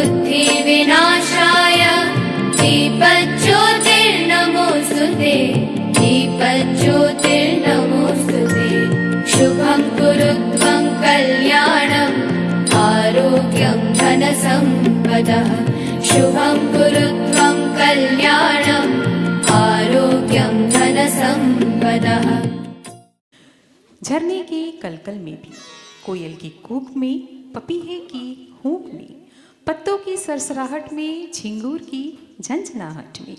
बुद्धिविनाशाय दीपज्योतिर्नमोऽस्तुते दीपज्योतिर्नमोऽस्तुते शुभं कुरु त्वं कल्याणम् आरोग्यं धनसम्पदः शुभं कुरु त्वं कल्याणम् आरोग्यं धनसम्पदः। झरने के कलकल में भी, कोयल की कूक में, पपीहे की हूक में, पत्तों की सरसराहट में, झिंगूर की झंझनाहट में,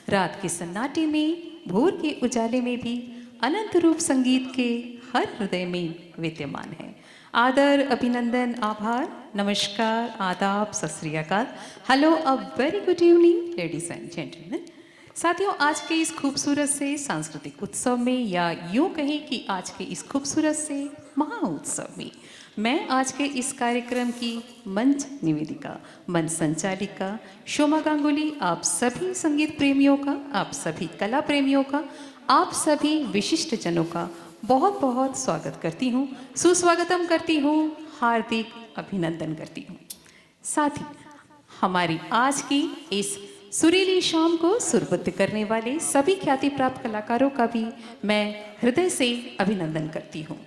रात के सन्नाटे में, भोर के उजाले में भी अनंत रूप संगीत के हर हृदय में विद्यमान है। आदर, अभिनंदन, आभार, नमस्कार, आदाब, सत श्री अकाल, hello, a very good evening ladies and gentleman. साथियों, आज के इस खूबसूरत से सांस्कृतिक उत्सव में, या यूँ कहें कि आज के इस खूबसूरत से महाउत्सव में, मैं आज के इस कार्यक्रम की मंच निवेदिका, मंच संचालिका शोमा गांगुली आप सभी संगीत प्रेमियों का, आप सभी कला प्रेमियों का, आप सभी विशिष्ट जनों का बहुत बहुत स्वागत करती हूँ, सुस्वागतम करती हूँ, हार्दिक अभिनंदन करती हूँ। साथ ही हमारी आज की इस सुरीली शाम को सुरबद्ध करने वाले सभी ख्याति प्राप्त कलाकारों का भी मैं हृदय से अभिनंदन करती हूँ।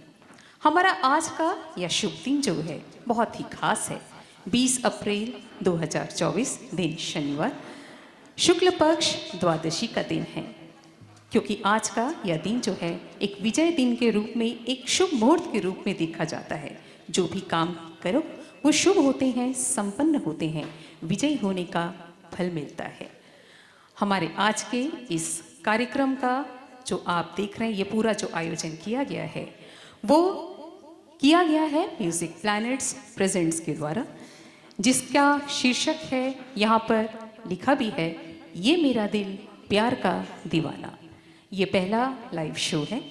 हमारा आज का यह शुभ दिन जो है बहुत ही खास है। 20 अप्रैल 2024 दिन शनिवार, शुक्ल पक्ष द्वादशी का दिन है, क्योंकि आज का यह दिन जो है एक विजय दिन के रूप में, एक शुभ मुहूर्त के रूप में देखा जाता है। जो भी काम करो वो शुभ होते हैं, संपन्न होते हैं, विजयी होने का फल मिलता है। हमारे आज के इस कार्यक्रम का जो आप देख रहे हैं, ये पूरा जो आयोजन किया गया है वो किया गया है म्यूजिक प्लैनेट्स प्रेजेंट्स के द्वारा, जिसका शीर्षक है, यहाँ पर लिखा भी है, ये मेरा दिल प्यार का दीवाना। ये पहला लाइव शो है,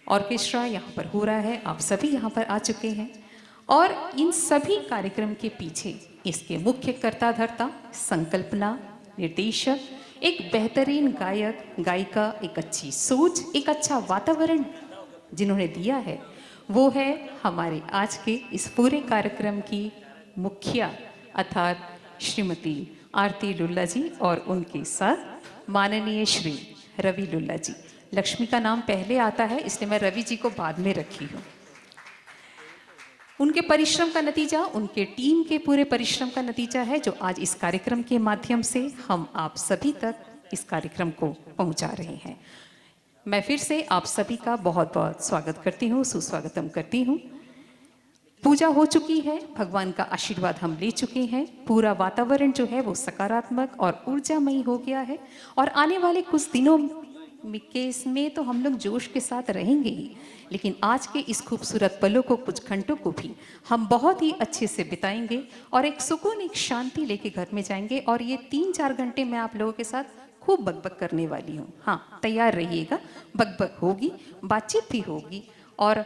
ऑर्केस्ट्रा यहाँ पर हो रहा है, आप सभी यहाँ पर आ चुके हैं, और इन सभी कार्यक्रम के पीछे इसके मुख्य कर्ता धर्ता, संकल्पना, निर्देशक, एक बेहतरीन गायक गायिका, एक अच्छी सोच, एक अच्छा वातावरण जिन्होंने दिया है, वो है हमारे आज के इस पूरे कार्यक्रम की मुखिया अर्थात श्रीमती आरती लुल्ला जी, और उनके साथ माननीय श्री रवि लुल्ला जी। लक्ष्मी का नाम पहले आता है, इसलिए मैं रवि जी को बाद में रखी हूँ। उनके परिश्रम का नतीजा, उनके टीम के पूरे परिश्रम का नतीजा है जो आज इस कार्यक्रम के माध्यम से हम आप सभी तक इस कार्यक्रम को पहुंचा रहे हैं। मैं फिर से आप सभी का बहुत बहुत स्वागत करती हूँ, सुस्वागतम करती हूँ। पूजा हो चुकी है, भगवान का आशीर्वाद हम ले चुके हैं, पूरा वातावरण जो है वो सकारात्मक और ऊर्जामयी हो गया है, और आने वाले कुछ दिनों केस में तो हम लोग जोश के साथ रहेंगे ही, लेकिन आज के इस खूबसूरत पलों को, कुछ घंटों को भी हम बहुत ही अच्छे से बिताएंगे और एक सुकून, एक शांति लेके घर में जाएंगे। और ये 3-4 घंटे मैं आप लोगों के साथ खूब बकबक करने वाली हूँ। हाँ, तैयार रहिएगा, बकबक होगी, बातचीत भी होगी, और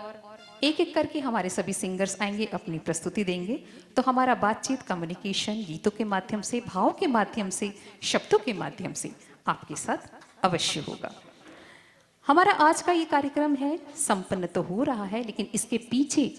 एक एक करके हमारे सभी सिंगर्स आएंगे, अपनी प्रस्तुति देंगे। तो हमारा बातचीत, कम्युनिकेशन गीतों के माध्यम से, भाव के माध्यम से, शब्दों के माध्यम से आपके साथ अवश्य होगा। हमारा आज का ये कार्यक्रम है, संपन्न तो हो रहा है, लेकिन इसके पीछे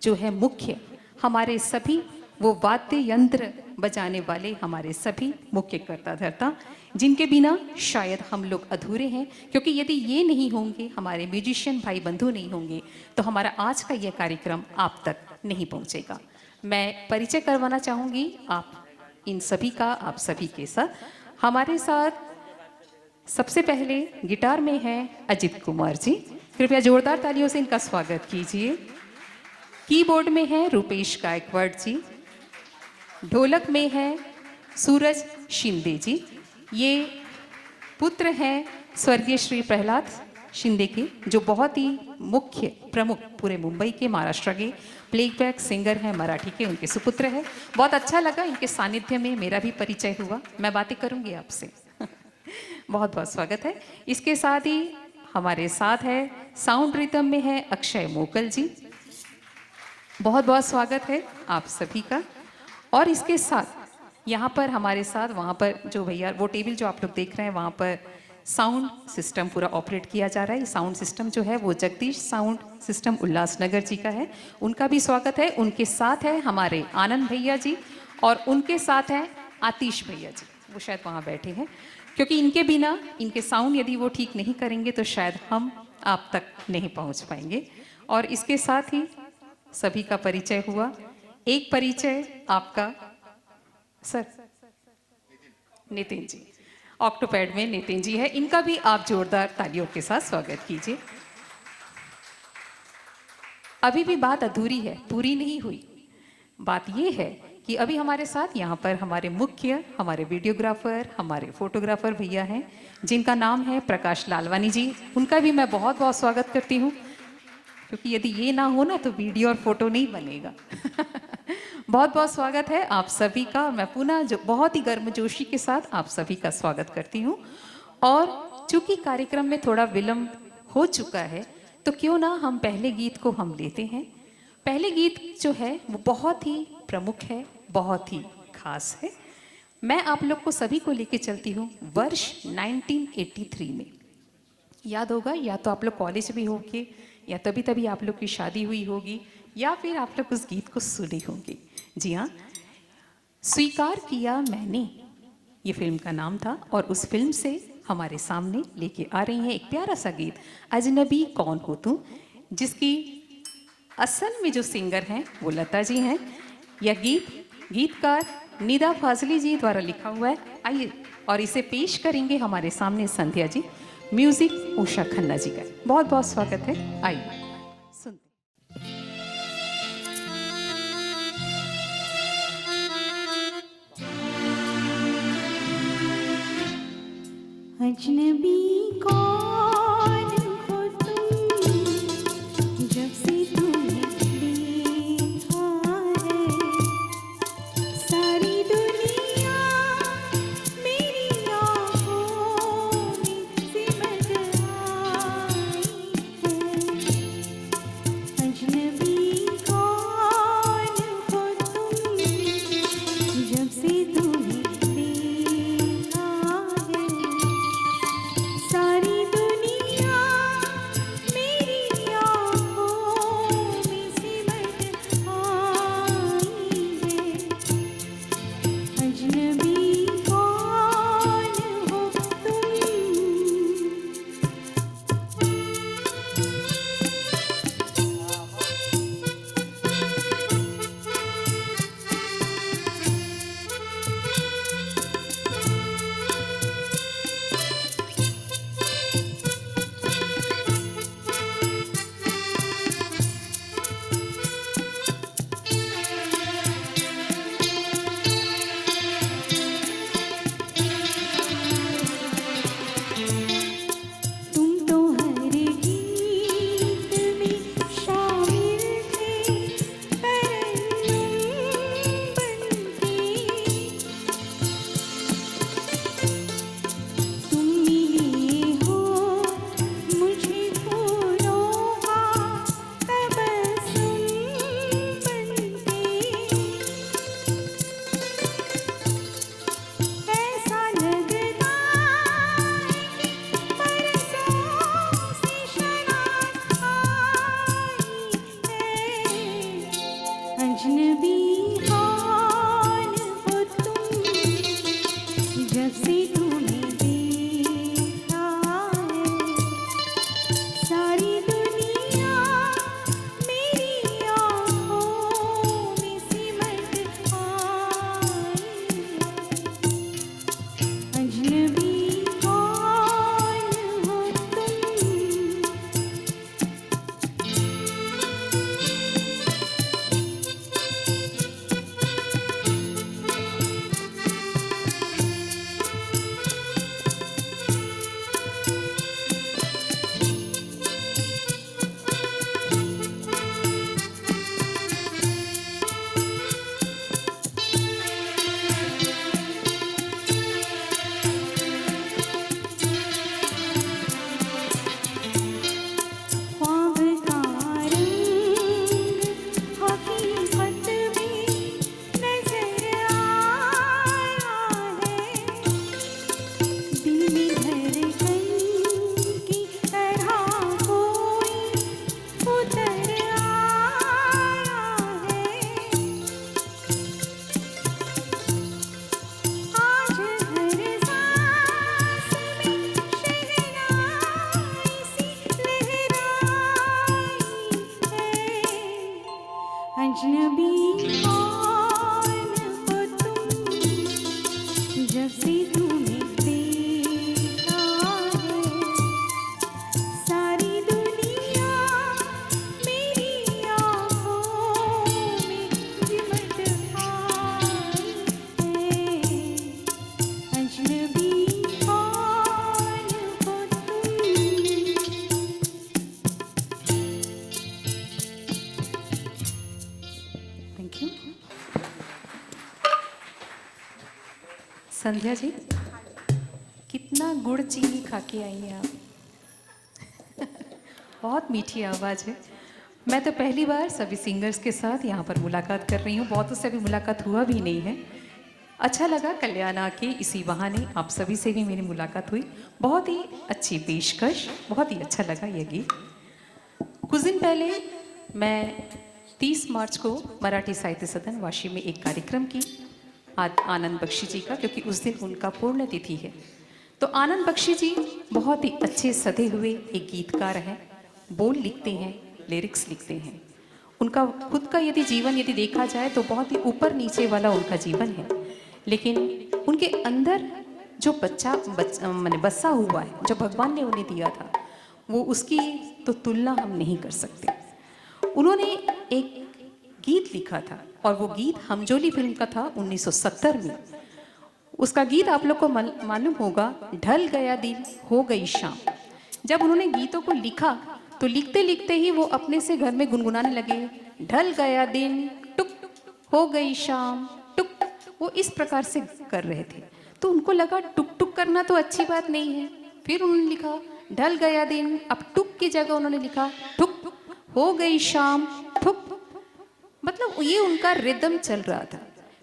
जो है मुख्य, हमारे सभी वो वाद्य यंत्र बजाने वाले हमारे सभी मुख्य कर्ता धर्ता, जिनके बिना शायद हम लोग अधूरे हैं, क्योंकि यदि ये नहीं होंगे, हमारे म्यूजिशियन भाई बंधु नहीं होंगे, तो हमारा आज का यह कार्यक्रम आप तक नहीं पहुंचेगा। मैं परिचय करवाना चाहूँगी आप इन सभी का, आप सभी के साथ। हमारे साथ सबसे पहले गिटार में है अजित कुमार जी, कृपया जोरदार तालियों से इनका स्वागत कीजिए। कीबोर्ड में है रूपेश गायकवाड़ जी, ढोलक में है सूरज शिंदे जी, ये पुत्र हैं स्वर्गीय श्री प्रहलाद शिंदे के, जो बहुत ही मुख्य प्रमुख पूरे मुंबई के, महाराष्ट्र के प्लेबैक सिंगर हैं, मराठी के, उनके सुपुत्र हैं। बहुत अच्छा लगा इनके सानिध्य में, मेरा भी परिचय हुआ, मैं बातें करूंगी आपसे। बहुत बहुत स्वागत है। इसके साथ ही हमारे साथ है साउंड रिदम में है अक्षय मोकल जी, बहुत बहुत स्वागत है आप सभी का। और इसके साथ यहाँ पर हमारे साथ, वहाँ पर जो भैया वो टेबल जो आप लोग देख रहे हैं, वहाँ पर साउंड सिस्टम पूरा ऑपरेट किया जा रहा है। साउंड सिस्टम जो है वो जगदीश साउंड सिस्टम उल्लासनगर जी का है, उनका भी स्वागत है। उनके साथ है हमारे आनंद भैया जी, और उनके साथ हैं आतिश भैया जी, वो शायद वहाँ बैठे हैं, क्योंकि इनके बिना, इनके साउंड यदि वो ठीक नहीं करेंगे तो शायद हम आप तक नहीं पहुँच पाएंगे। और इसके साथ ही सभी का परिचय हुआ। एक परिचय आपका सर, नितिन जी, ऑक्टोपैड में नितिन जी है, इनका भी आप जोरदार तालियों के साथ स्वागत कीजिए। अभी भी बात अधूरी है, पूरी नहीं हुई। बात ये है कि अभी हमारे साथ यहाँ पर हमारे मुख्य, हमारे वीडियोग्राफर, हमारे फोटोग्राफर भैया हैं, जिनका नाम है प्रकाश लालवानी जी। उनका भी मैं बहुत बहुत स्वागत करती हूँ, क्योंकि यदि ये ना हो ना तो वीडियो और फोटो नहीं बनेगा। बहुत बहुत स्वागत है आप सभी का, और मैं पुनः जो बहुत ही गर्मजोशी के साथ आप सभी का स्वागत करती हूँ। और चूंकि कार्यक्रम में थोड़ा विलंब हो चुका है, तो क्यों ना हम पहले गीत को हम लेते हैं। पहले गीत जो है वो बहुत ही प्रमुख है, बहुत ही खास है। मैं आप लोग को सभी को लेके चलती हूँ वर्ष 1983 में। याद होगा, या तो आप लोग कॉलेज भी होंगे, या तभी तभी आप लोग की शादी हुई होगी, या फिर आप लोग उस गीत को सुने होंगे। जी हाँ, स्वीकार किया मैंने, ये फिल्म का नाम था। और उस फिल्म से हमारे सामने लेके आ रही हैं एक प्यारा सा गीत, अजनबी कौन हो तू, जिसकी असल में जो सिंगर हैं वो लता जी हैं। यह गीतकार निदा फाजली जी द्वारा लिखा हुआ है। आइए और इसे पेश करेंगे हमारे सामने संध्या जी, म्यूजिक उषा खन्ना जी का। बहुत बहुत स्वागत है, आइए सुनते। अजनबी कौन हो तुम, जब से तुम्हें देखा है, सारी दुनिया मेरी आँखों में सिमट आई है। अजनबी कौन हो तुम, जब से तुम्हें देखा है, सारी अजनबी कौन हो तुम, जब से तुम्हें देखा है सारी दुनिया मेरी आँखों में सिमट आई है। अजनबी कौन हो तुम। Thank you. संध्या जी, कितना गुड़ चीनी खा के आई हैं आप। बहुत मीठी आवाज़ है। मैं तो पहली बार सभी सिंगर्स के साथ यहाँ पर मुलाकात कर रही हूँ, बहुतों से अभी मुलाकात हुआ भी नहीं है। अच्छा लगा कल्याण आके, इसी बहाने आप सभी से भी मेरी मुलाकात हुई। बहुत ही अच्छी पेशकश, बहुत ही अच्छा लगा ये गीत। कुछ दिन पहले मैं 30 मार्च को मराठी साहित्य सदन वाशी में एक कार्यक्रम की आनंद बख्शी जी का, क्योंकि उस दिन उनका पुण्यतिथि है। तो आनंद बख्शी जी बहुत ही अच्छे सधे हुए एक गीतकार हैं, बोल लिखते हैं, लिरिक्स लिखते हैं। उनका खुद का यदि जीवन यदि देखा जाए तो बहुत ही ऊपर नीचे वाला उनका जीवन है, लेकिन उनके अंदर जो मैंने बसा हुआ है, जो भगवान ने उन्हें दिया था, वो उसकी तो तुलना हम नहीं कर सकते। उन्होंने एक गीत लिखा था और वो गीत हमजोली फिल्म का था 1970 में। उसका गीत आप लोग को मालूम होगा, ढल गया दिन हो गई शाम। जब उन्होंने गीतों को लिखा तो लिखते लिखते ही वो अपने से घर में गुनगुनाने लगे, ढल गया दिन टुक हो गई शाम टुक। वो इस प्रकार से कर रहे थे, तो उनको लगा टुक टुक करना तो अच्छी बात नहीं है। फिर उन्होंने लिखा ढल गया दिन, अब टुक की जगह उन्होंने लिखा ठुक हो गई शाम ठुक। मतलब ये उनका रिदम चल रहा था।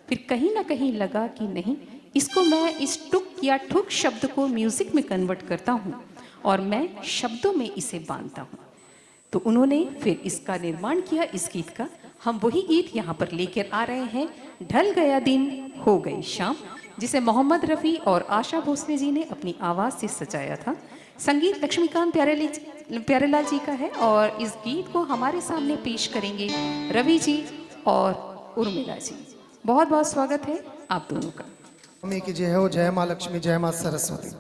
फिर कहीं ना कहीं लगा कि नहीं, इसको मैं इस टुक या ठुक शब्द को म्यूजिक में कन्वर्ट करता हूँ और मैं शब्दों में इसे बांधता हूँ। तो उन्होंने फिर इसका निर्माण किया, इस गीत का। हम वही गीत यहाँ पर लेकर आ रहे हैं, ढल गया दिन हो गई शाम, जिसे मोहम्मद रफ़ी और आशा भोसले जी ने अपनी आवाज़ से सजाया था। संगीत लक्ष्मीकांत प्यारेलाल जी का है और इस गीत को हमारे सामने पेश करेंगे रवि जी और उर्मिला जी। बहुत बहुत स्वागत है आप दोनों का। स्वामी की जय हो, जय माँ लक्ष्मी, जय माँ सरस्वती।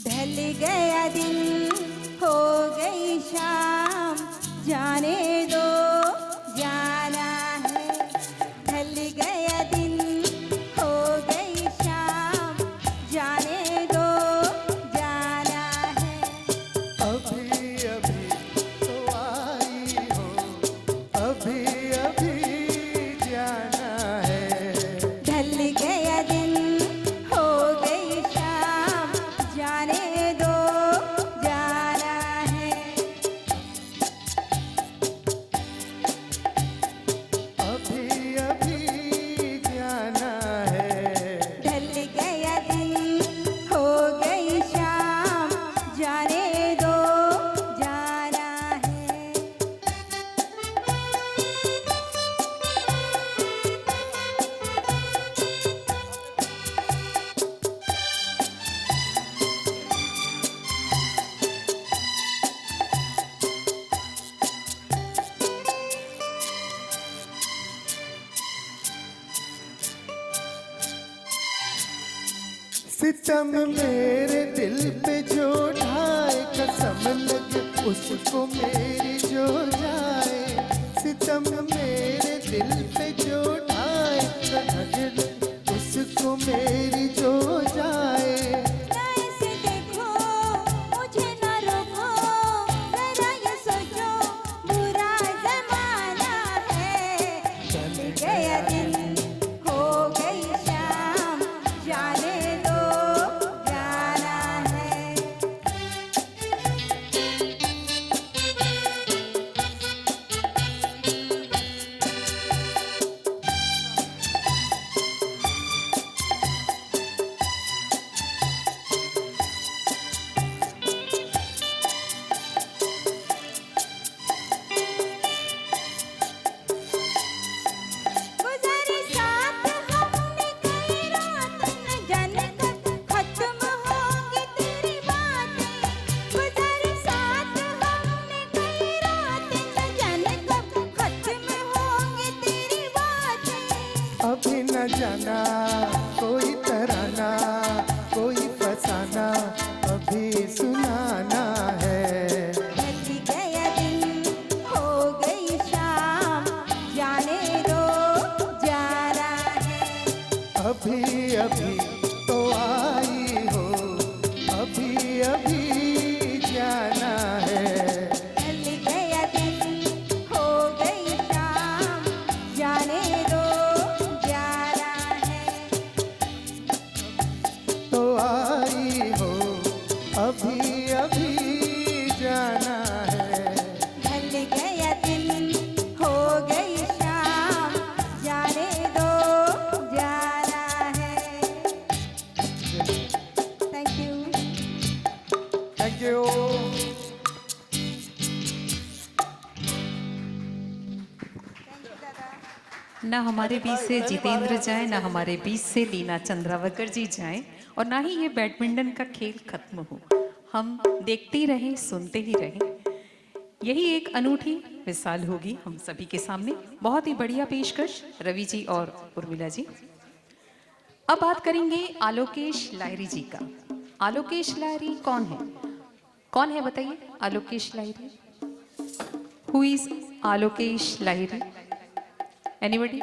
ढल गया दिन हो गई शाम, जाने दो जाना है। ढल गया दिन हो गई शाम, जाने दो जाना है। अभी अभी तो आई हो, अभी अभी जाना है। ढल गया दिन हो गई शाम, जाने दो जाना है। अभी अभी जाना है। ढल गया दिन हो गई शाम, जाने दो जाना है। सितम मेरे दिल पे जो ढाए, कसम लगे उसको मेरी जो जाए। सितम मेरे दिल पे जो ढाए, कसम लगे उसको मेरी जो जाए। ऐसे देखो मुझे न रोको, जरा ये सोचो बुरा जमाना है। ढल गया दिन हो गई शाम, न जाना, कोई तराना, कोई फसाना अभी सुनाना है। ढल गया दिन, हो गई शाम, जाने दो जा रहा है। अभी अभी तो आई हो, अभी अभी जाना है। ढल गया दिन, हो गई शाम, जाने दो जा रहा है। तो आई हो, अभी अभी जाना है। ढल गया दिन, हो गई शाम, जाने दो जा रहा है। Thank you. Thank you. ना हमारे बीच से जितेंद्र जाए, ना हमारे बीच से लीना चंद्रावकर जी जाएं, और ना ही ये बैडमिंटन का खेल खत्म हो। हम देखते ही रहें, सुनते ही रहें। यही एक अनूठी मिसाल होगी हम सभी के सामने। बहुत ही बढ़िया पेशकश रवि जी और उर्मिला जी। अब बात करेंगे आलोकेश लाहिरी जी का। आलोकेश लाहिरी कौन है? कौन है बताइए? Alokesh Lahiri, who is Alokesh Lahiri? Anybody?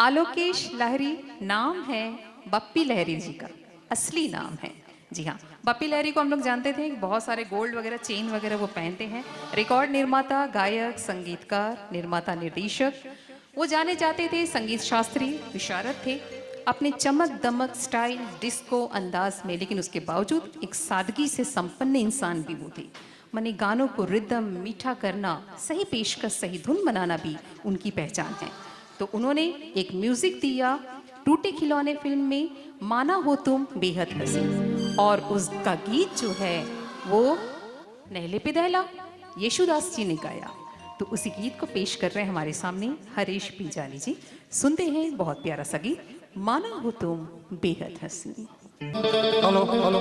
Alokesh Lahiri नाम है बप्पी लहरी जी का, असली नाम है। जी हाँ, बप्पी लहरी को हम लोग जानते थे, बहुत सारे गोल्ड वगैरह चेन वगैरह वो पहनते हैं। रिकॉर्ड निर्माता, गायक, संगीतकार, निर्माता, निर्देशक। वो जाने जाते थे, संगीत शास्त्री, विशारद थे अपने चमक दमक स्टाइल डिस्को अंदाज में, लेकिन उसके बावजूद एक सादगी से संपन्न इंसान भी वो थे। मने गानों को रिदम मीठा करना, सही पेशकश, सही धुन बनाना भी उनकी पहचान है। तो उन्होंने एक म्यूजिक दिया टूटे खिलौने फिल्म में, माना हो तुम बेहद हसीन, और उसका गीत जो है वो नहले पे दहला येशुदास जी ने गाया। तो उसी गीत को पेश कर रहे हैं हमारे सामने हरीश पिंजानी जी। सुनते हैं बहुत प्यारा सा गीत, माना हो तुम बेहद हसीन। Hello hello.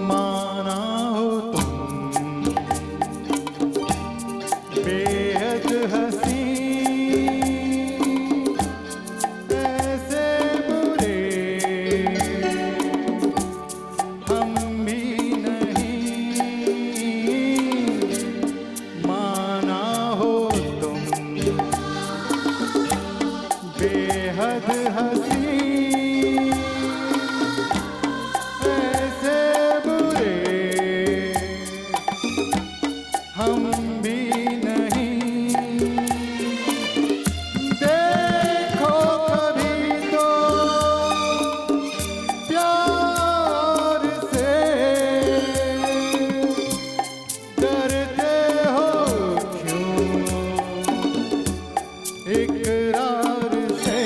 माना हो तुम बेहद हसी, ऐसे बुरे हम भी नहीं। माना हो तुम बेहद हसी, ऐसे बुरे हम भी नहीं। देखो कभी तो प्यार से, डरते हो क्यों इकरार से।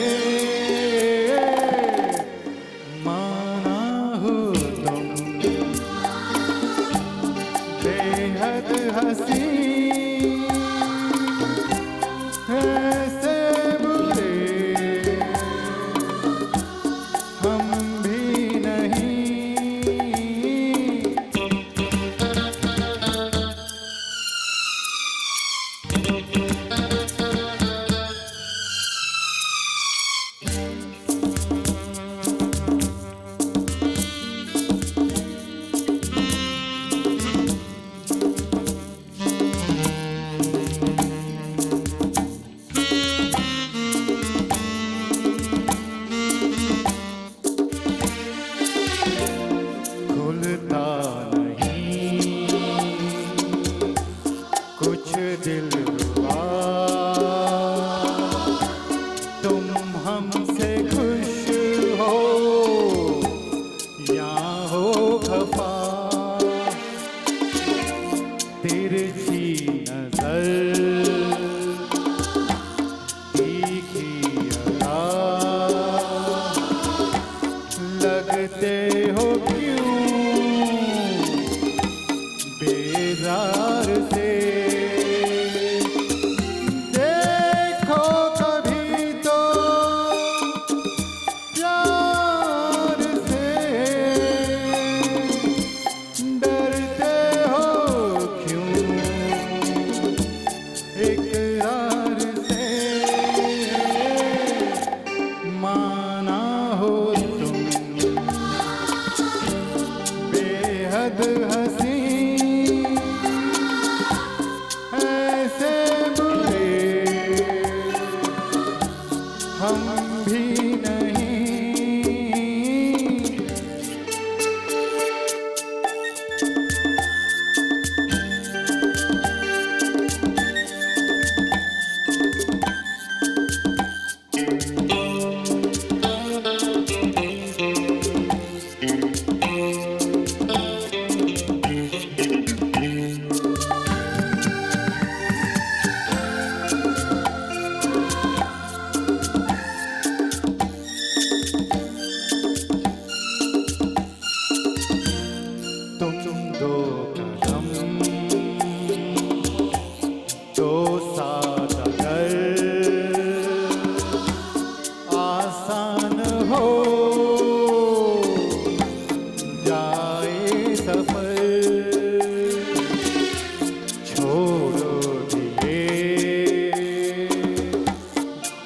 डरते हो क्यों बेजार से? देखो कभी तो प्यार से, डरते हो क्यों इकरार से? माना हो तुम बेहद हंसी, ऐसे बुरे हम भी नहीं। तुम दो कदम दो साथ अगर आसान हो जाए सफर, छोड़ो दिए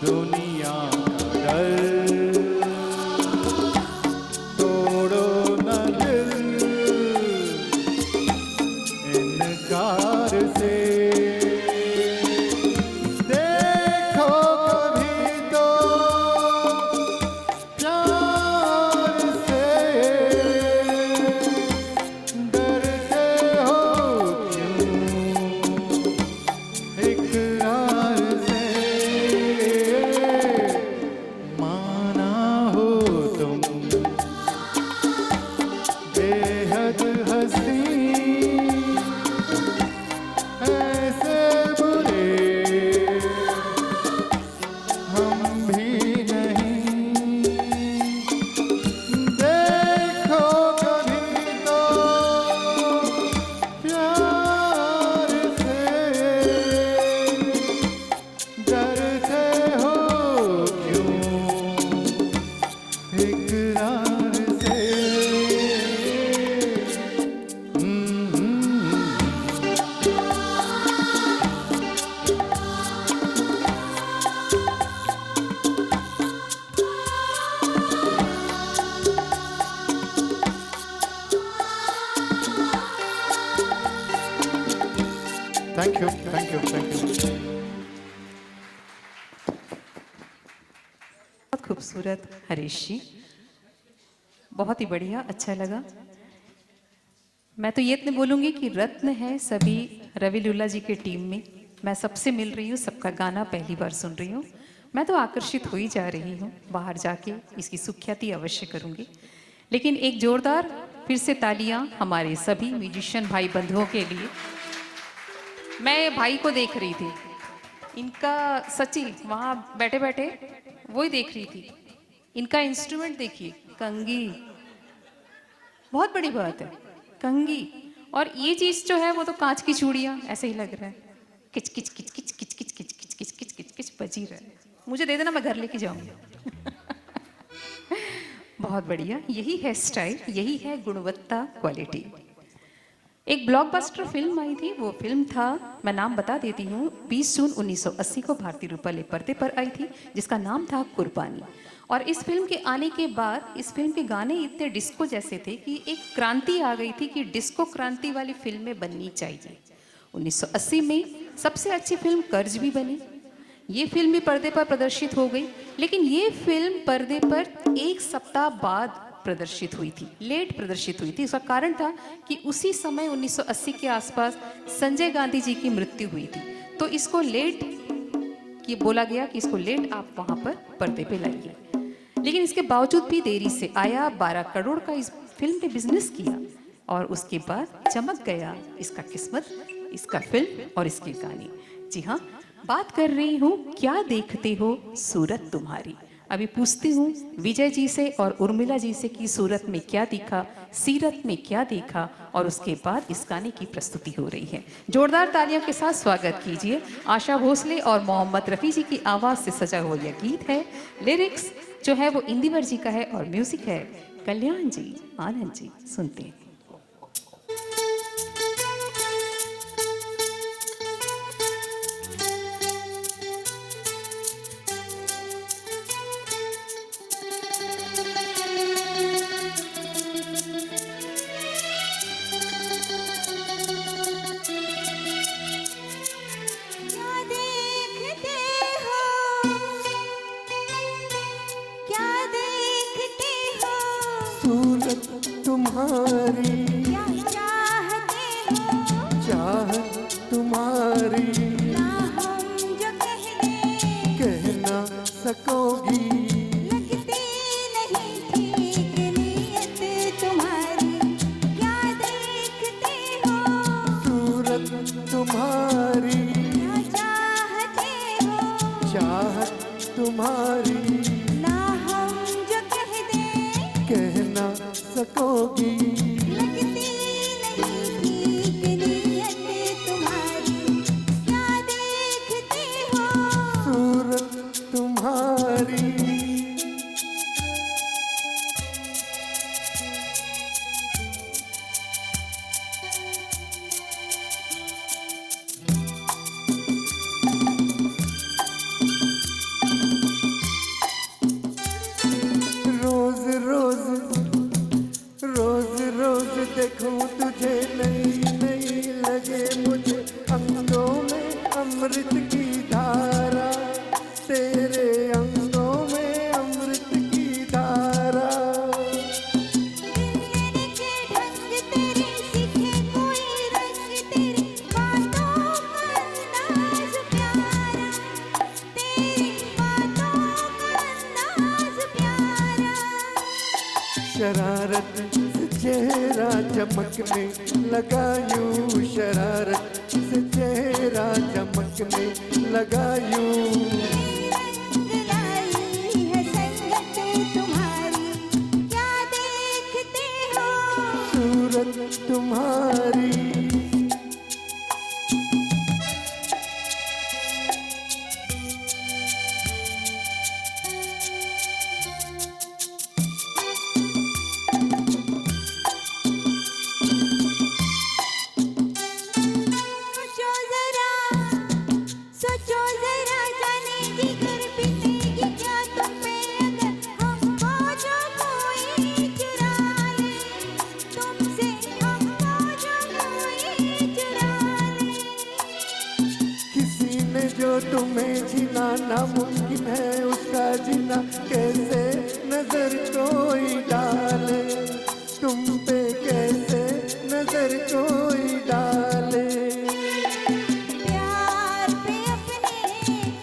दुनिया का डर, तोड़ो न दिल इनकार से। देखो कभी तो प्यार से, डरते हो क्यों इकरार से? माना हो तुम बेहद हंसी, ऐसे बुरे हम भी नहीं। देखो कभी तो प्यार से, डरते हो क्यों इकरार से? Thank you, thank you, thank you. बहुत खूबसूरत हरीश जी, बहुत ही बढ़िया, अच्छा लगा। मैं तो ये इतने बोलूँगी कि रत्न है सभी रवि लुल्ला जी के टीम में। मैं सबसे मिल रही हूँ, सबका गाना पहली बार सुन रही हूँ। मैं तो आकर्षित हो ही जा रही हूँ। बाहर जाके इसकी सुख्याति अवश्य करूँगी। लेकिन एक जोरदार फिर से तालियाँ हमारे सभी म्यूजिशियन भाई बंधुओं के लिए। मैं भाई को देख रही थी, इनका सच्ची वहाँ बैठे बैठे वही देख रही थी। इनका इंस्ट्रूमेंट देखिए, कंगी, बहुत बड़ी बात है, कंगी। और ये चीज जो है वो तो कांच की चूड़ियाँ, ऐसे ही लग रहा है किच किच किच किच किच किच किच किच किच किच किच किच बजी रहा है। मुझे दे देना, मैं घर लेके जाऊंगी। बहुत बढ़िया, यही है स्टाइल, यही है गुणवत्ता, क्वालिटी। एक ब्लॉकबस्टर फिल्म आई थी, वो फिल्म था, मैं नाम बता देती हूँ, 20 जून 1980 को भारतीय रूपालय पर्दे पर आई थी, जिसका नाम था कुर्बानी। और इस फिल्म के आने के बाद इस फिल्म के गाने इतने डिस्को जैसे थे कि एक क्रांति आ गई थी कि डिस्को क्रांति वाली फिल्में बननी चाहिए। 1980 में सबसे अच्छी फिल्म कर्ज भी बनी। ये फिल्म भी पर्दे पर प्रदर्शित हो गई, लेकिन ये फिल्म पर्दे पर एक सप्ताह बाद प्रदर्शित हुई थी, लेट प्रदर्शित हुई थी। इसका कारण था कि उसी समय 1980 के आसपास संजय गांधी जी की मृत्यु हुई थी, तो इसको लेट कि बोला गया कि इसको लेट आप वहाँ पर पर्दे पे लाइए। लेकिन इसके बावजूद भी देरी से आया, 12 करोड़ का इस फिल्म पे बिजनेस किया और उसके बाद चमक गया इसका किस्मत, इसका फिल्म और इसके गाने। जी हाँ, बात कर रही हूँ क्या देखते हो सूरत तुम्हारी। अभी पूछती हूँ विजय जी से और उर्मिला जी से कि सूरत में क्या दिखा, सीरत में क्या देखा, और उसके बाद इस गाने की प्रस्तुति हो रही है। जोरदार तालियों के साथ स्वागत कीजिए। आशा भोसले और मोहम्मद रफ़ी जी की आवाज़ से सजा हुआ यह गीत है। लिरिक्स जो है वो इंदिवर जी का है और म्यूजिक है कल्याण जी, आनंद जी। सुनते हैं। सूरत तुम्हारी, क्या चाहते हो, चाहत तुम्हारी, ना हम जो कह दें कह ना सकोगी। लगती नहीं ठीक नीयत तुम्हारी, क्या देखते हो, सूरत तुम्हारी, क्या चाहते हो, चाहत तुम्हारी, ना हम जो कह दें कह ना सकोगी। लगती नहीं ठीक नीयत तुम्हारी, क्या देखते हो, सूरत तुम्हारी। रोज रोज रोज रोज देखूं तुझे, नई नई लगे मुझे अंगों में अमृत की धारा, तेरे अंगों में अमृत की धारा। जिंदगी के ढंग तेरे सीखे कोई रंग, तेरी बातों का अंदाज प्यारा, तेरी बातों का अंदाज प्यारा। शरारत से चेहरा चमकने लगा यूं, शरारत से चेहरा चमकने लगा यूं। रंग लाई है संगत तुम्हारी, क्या देखते हो, सूरत तुम्हारी। सोचो जरा जाने जिगर पिसेगी क्या तुम पे, अगर हमको जो कोई चुरा ले, तुमसे हमको जो कोई चुरा ले। किसी ने जो तुम्हें छीना, नामुमकिन है उसका जीना, कैसे नजर कोई डाले, तुम पे कैसे नजर कोई डाले। प्यार पे अपने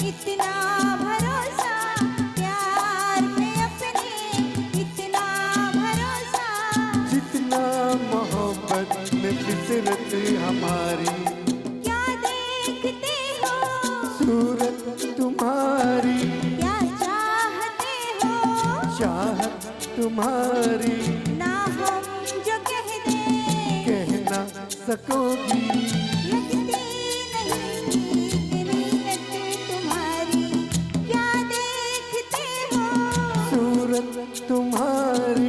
इतना भरोसा, प्यार पे अपने इतना भरोसा, जितना मोहब्बत में फितरत हमारी, क्या देखते हो, सूरत तुम्हारी, क्या चाहते हो, चाहत तुम्हारी, ना हम जो कह दें कह ना सकोगी। लगती नहीं ठीक नीयत तुम्हारी, क्या देखते हो, सूरत तुम्हारी।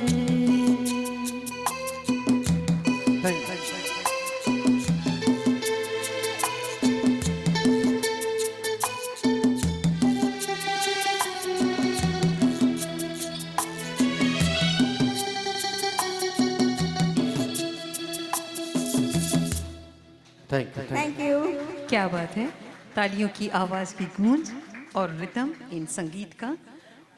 Thank you. Thank you. क्या बात है। तालियों की आवाज़ की गूंज और रिदम इन संगीत का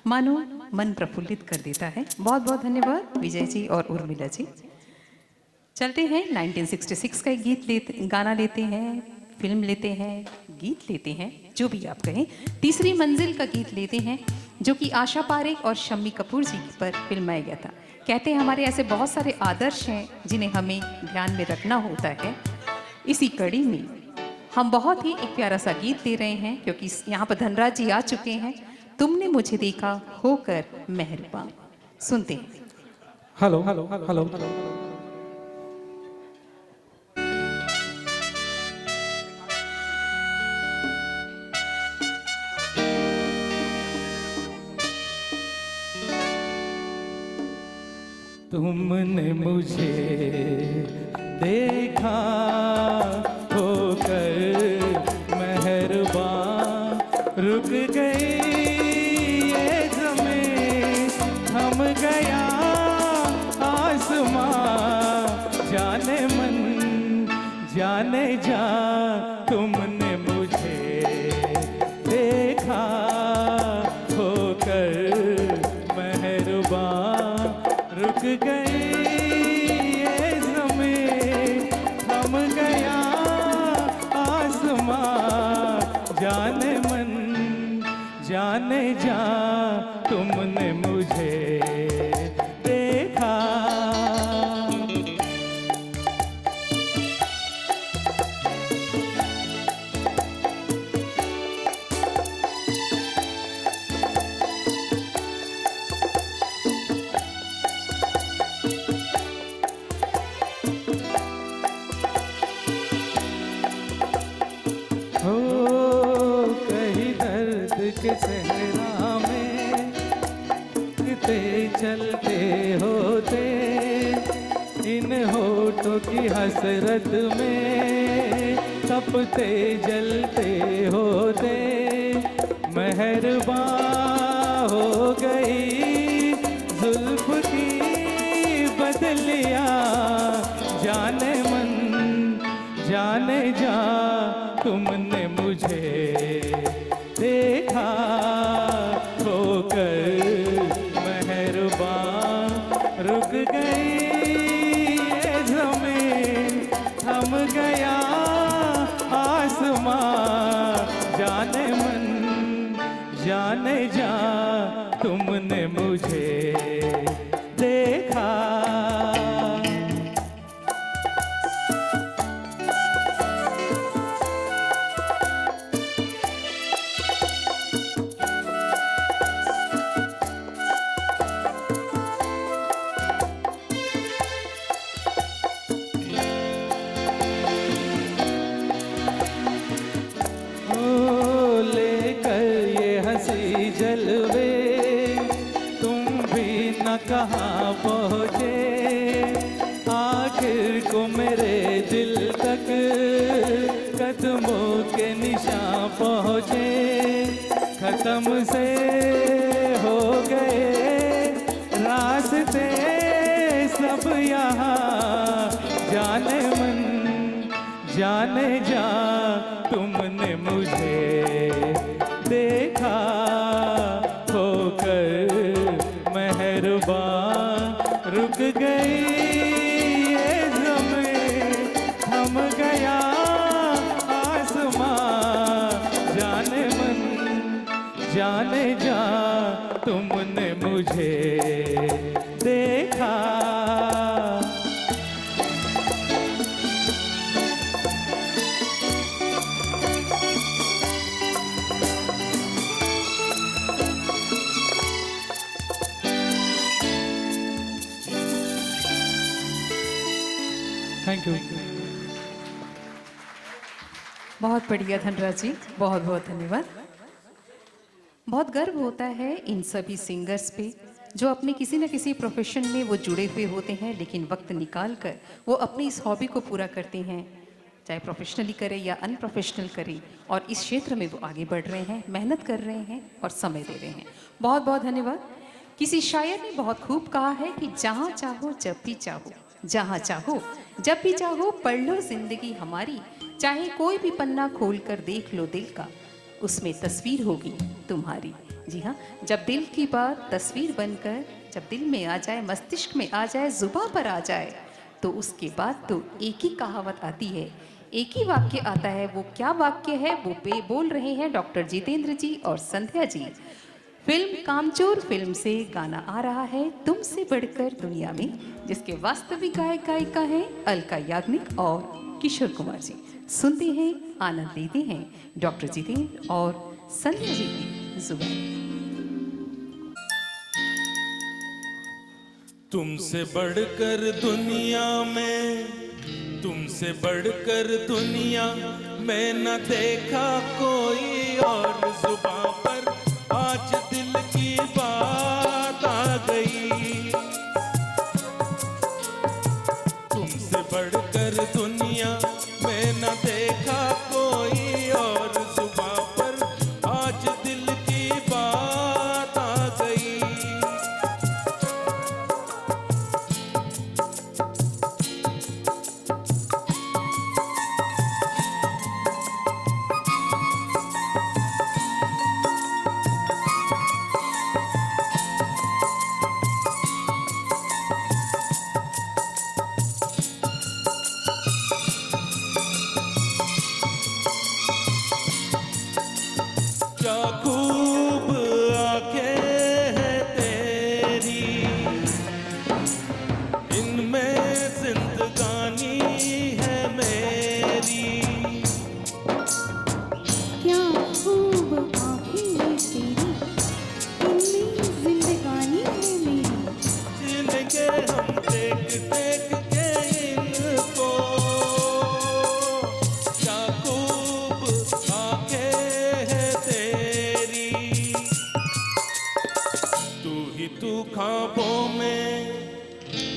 मानो मन प्रफुल्लित कर देता है। बहुत बहुत धन्यवाद विजय जी और उर्मिला जी। चलते हैं 1966 का एक गाना लेते हैं, फिल्म लेते हैं, गीत लेते हैं, जो भी आप कहें। तीसरी मंजिल का गीत लेते हैं जो कि आशा पारेख और शम्मी कपूर जी पर फिल्माया गया था। कहते हैं हमारे ऐसे बहुत सारे आदर्श हैं जिन्हें हमें ध्यान में रखना होता है। इसी कड़ी में हम बहुत ही एक प्यारा सा गीत दे रहे हैं क्योंकि यहाँ पर धनराज जी आ चुके हैं, तुमने मुझे देखा होकर मेहरबान। सुनते हैं। हेलो हेलो हेलो तुमने मुझे देखा होकर मेहरबान, रुक गई ये ज़मीं, थम गया आसमां, जाने मन जाने जा, तुमने मुझे देखा होकर मेहरबान, रुक गई ये ज़मीं, थम गया आसमां, जाने मन जाने जा, तुमने मुझे देखा। हो कहीं दर्द के सहरा में किते चलते होते, इन होठों की हसरत में तपते जलते होते, मेहरबान हो गई जुल्फ की बदलियां, जाने मन जाने जा, तुमने मुझे देखा होकर मेहरबान, रुक गई ये ज़मीं, थम गया आसमां, जाने मन जाने जा, तुमने मुझे देखा। जलवे तुम भी न कहाँ पहुँचे, आखिर को मेरे दिल तक कदमों के निशान पहुँचे, खत्म से हो गए रास्ते सब यहाँ, जाने मन जाने जा, तुमने मुझे देखा होकर मेहरबान, रुक गई ये ज़मीं, थम गया आसमां, जाने मन जाने जा, तुमने मुझे देखा। Thank you. बहुत बढ़िया धनराज जी, बहुत बहुत धन्यवाद। बहुत गर्व होता है इन सभी सिंगर्स पे जो अपने किसी न किसी प्रोफेशन में वो जुड़े हुए होते हैं, लेकिन वक्त निकाल कर वो अपनी इस हॉबी को पूरा करते हैं, चाहे प्रोफेशनली करें या अनप्रोफेशनल करें, और इस क्षेत्र में वो आगे बढ़ रहे हैं, मेहनत कर रहे हैं और समय दे रहे हैं। बहुत बहुत धन्यवाद। किसी शायर ने बहुत खूब कहा है कि जहाँ चाहो जब भी चाहो, जहाँ चाहो जब भी चाहो पढ़ लो जिंदगी हमारी, चाहे कोई भी पन्ना खोल कर देख लो दिल का, उसमें तस्वीर होगी तुम्हारी। जी हाँ, जब दिल की बात तस्वीर बनकर जब दिल में आ जाए, मस्तिष्क में आ जाए, जुबां पर आ जाए, तो उसके बाद तो एक ही कहावत आती है, एक ही वाक्य आता है। वो क्या वाक्य है वो बोल रहे हैं डॉक्टर जितेंद्र जी और संध्या जी। फिल्म कामचोर फिल्म से गाना आ रहा है तुमसे बढ़कर दुनिया में, जिसके वास्तविक गायक गायिका हैं अलका याग्निक और किशोर कुमार जी। सुनते हैं, आनंद लेते हैं डॉक्टर जितेंद्र और संध्या जी की जुबानी। तुमसे बढ़कर दुनिया में, तुमसे बढ़कर दुनिया में न देखा कोई और। जुबां पर आज दिल की बात आ गई। तुमसे बढ़कर दुनिया में न देखा कोई और। जुबां पर आज दिल की बात आ गई। क्या खूब आंखें हैं तेरी, इनमें जिंदगानी है मेरी। क्या खूब आँखें तेरी, इनमें जिंदगानी है मेरी। जिनके हम देख देख के इनको। क्या खूब आंखें हैं तेरी, तू ख्वाबों में,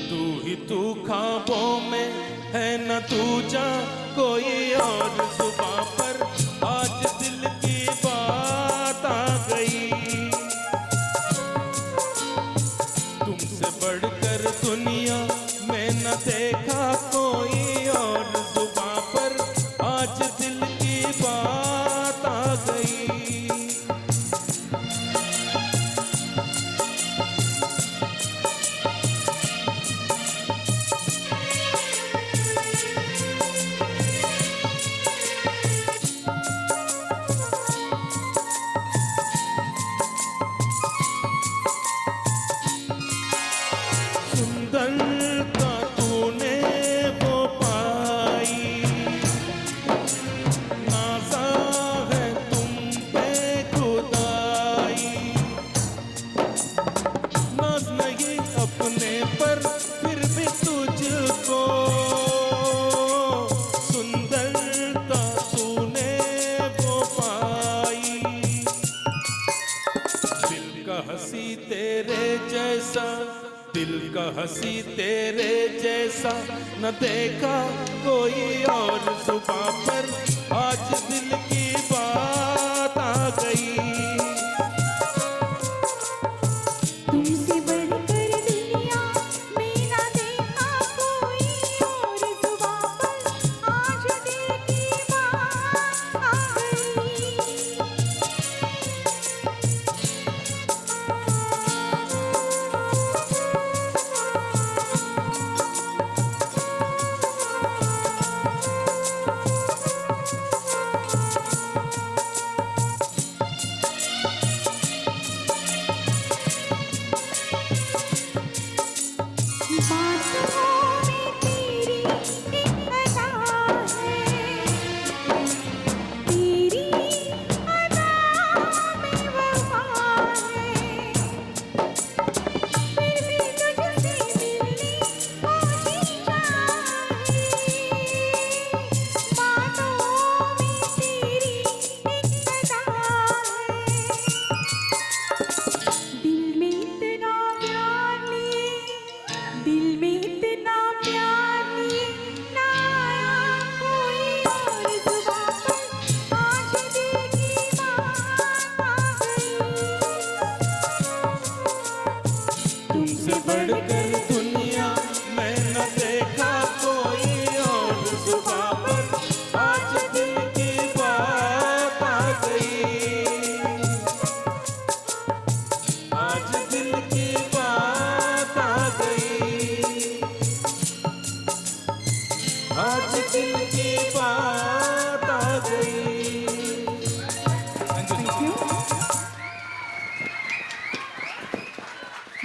तू ही तू ख्वाबों में है न तू जा कोई और। जुबां पर आज दिल की बात आ गई। तुमसे बढ़कर दुनिया में न देखा कोई और। जुबां पर आज दिल की बात आ गई। सुंदरता तूने वो पाई, नाज़ा है तुम पे खुदाई। नाज़ नहीं अपने पर फिर भी तुझको, सुंदरता तूने वो पाई। दिल का हंसी तेरे जैसा, दिल का हंसी तेरे जैसा न देखा कोई और। जुबां पर आज दिल की बात आ गई। तुमसे बढ़कर दुनिया में ना देखा कोई और। जुबां पर आज दिल की बात आ गई।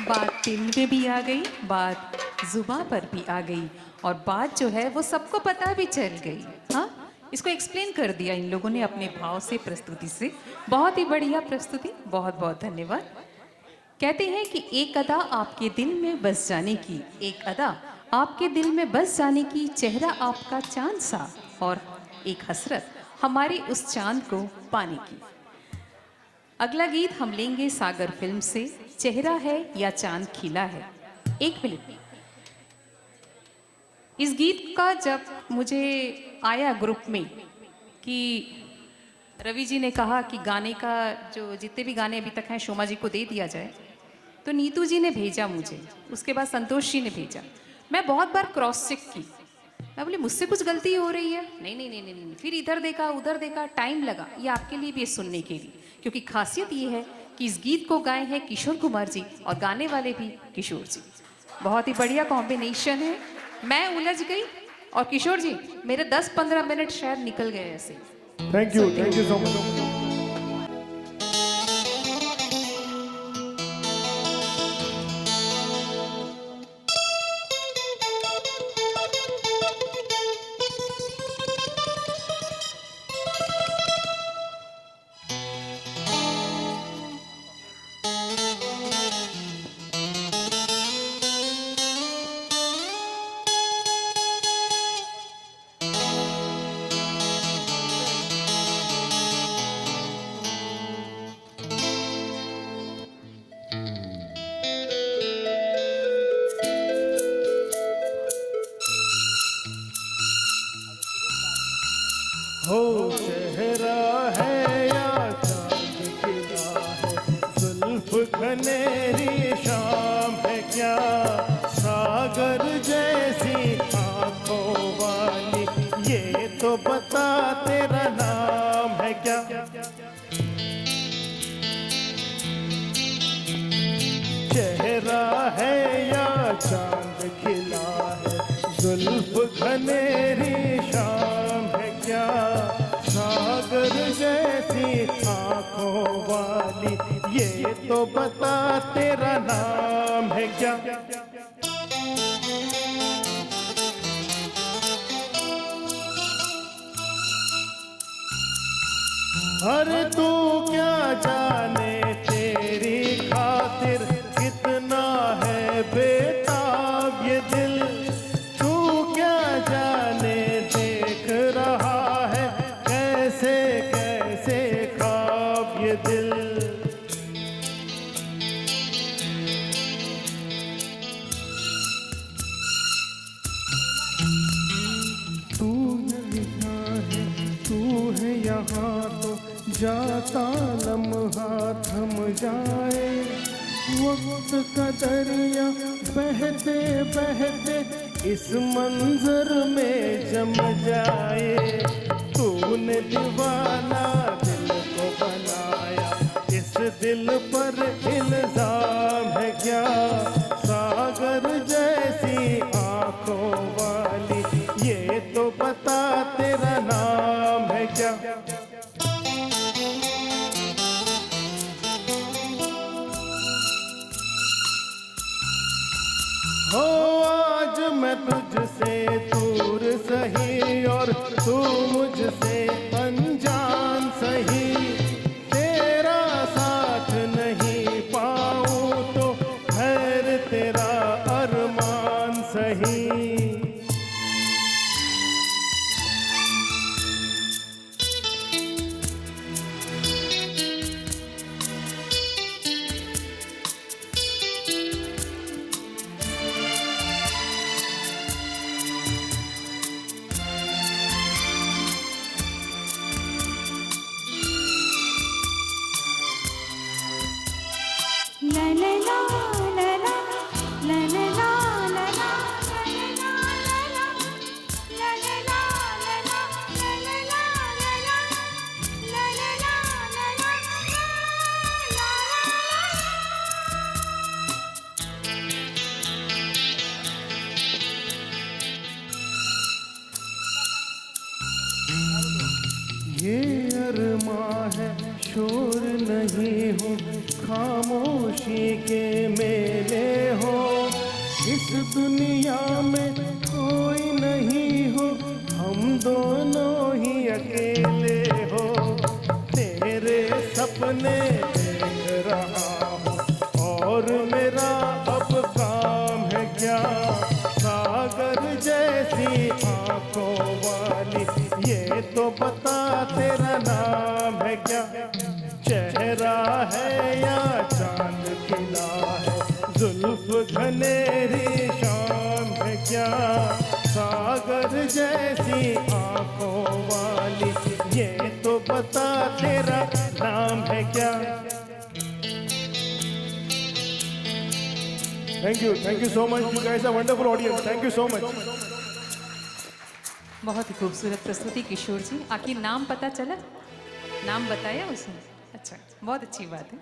बात दिल में भी आ गई, बात जुबां पर भी आ गई, और बात जो है वो सबको पता भी चल गई। हाँ, इसको एक्सप्लेन कर दिया इन लोगों ने अपने भाव से, प्रस्तुति से। बहुत ही बढ़िया प्रस्तुति, बहुत बहुत धन्यवाद। कहते हैं कि एक अदा आपके दिल में बस जाने की, एक अदा आपके दिल में बस जाने की, चेहरा आपका चांद सा, और एक हसरत हमारे उस चांद को पाने की। अगला गीत हम लेंगे सागर फिल्म से, चेहरा है या चांद खिला है। एक मिनट। इस गीत का जब मुझे आया ग्रुप में कि रवि जी ने कहा कि गाने का जो जितने भी गाने अभी तक हैं शोमा जी को दे दिया जाए, तो नीतू जी ने भेजा मुझे, उसके बाद संतोष जी ने भेजा। मैं बहुत बार क्रॉस चेक की, मैं बोली मुझसे कुछ गलती हो रही है, नहीं नहीं नहीं नहीं नहीं, फिर इधर देखा उधर देखा, टाइम लगा ये आपके लिए भी सुनने के लिए, क्योंकि खासियत ये है कि इस गीत को गाए हैं किशोर कुमार जी और गाने वाले भी किशोर जी। बहुत ही बढ़िया कॉम्बिनेशन है। मैं उलझ गई और किशोर जी मेरे 10-15 मिनट शायद निकल गए ऐसे। Thank you so much. हो चेहरा है या चांद खिला है, जुल्फ घनेरी शाम है क्या, सागर जैसी आंखों वाली, ये तो बता तेरा नाम है क्या। चेहरा है या चांद खिला है, जुल्फ घनेरी शाम है क्या, सागर जैसी आंखों वाली, ये तो बता तेरा नाम है क्या। अरे तू क्या जाने तेरी खातिर कितना है बेताब ये दिल, तू क्या जाने देख रहा है कैसे कैसे ख्वाब ये दिल। तू यहाँ है, तू है यहाँ तो जाता लम्हा थम जाए, वक्त का दरिया बहते बहते इस मंजर में जम जाए। तूने दीवाना दिल को बनाया, इस दिल पर इल्जाम है क्या, सागर जैसी आंखों वाली, ये तो बता तेरा नाम है क्या। हो आज मैं तुझसे दूर सही और तू मुझसे अनजान सही, तेरा साथ नहीं पाऊं तो खैर तेरा अरमान सही। ला ला ला ला ला ला ला ला ला ला ये अरमा है शोर नहीं हो, खामोशी के मेले हो, इस दुनिया में कोई नहीं हो, हम दोनों ही अकेले हो। तेरे सपने देख रहा हूँ और और मेरा अब काम है क्या, सागर जैसी आंखों वाली, ये तो बता तेरा नाम है क्या, चेहरा है या चांद खिला है, जुल्फ घनेरी शाम है क्या, सागर जैसी आंखों वाली, ये तो बता तेरा नाम है क्या। Thank you so much. You guys are wonderful audience. Thank you so much. बहुत ही खूबसूरत प्रस्तुति किशोर जी। आखिर नाम पता चला? नाम बताया उसने? अच्छा, बहुत अच्छी बात है।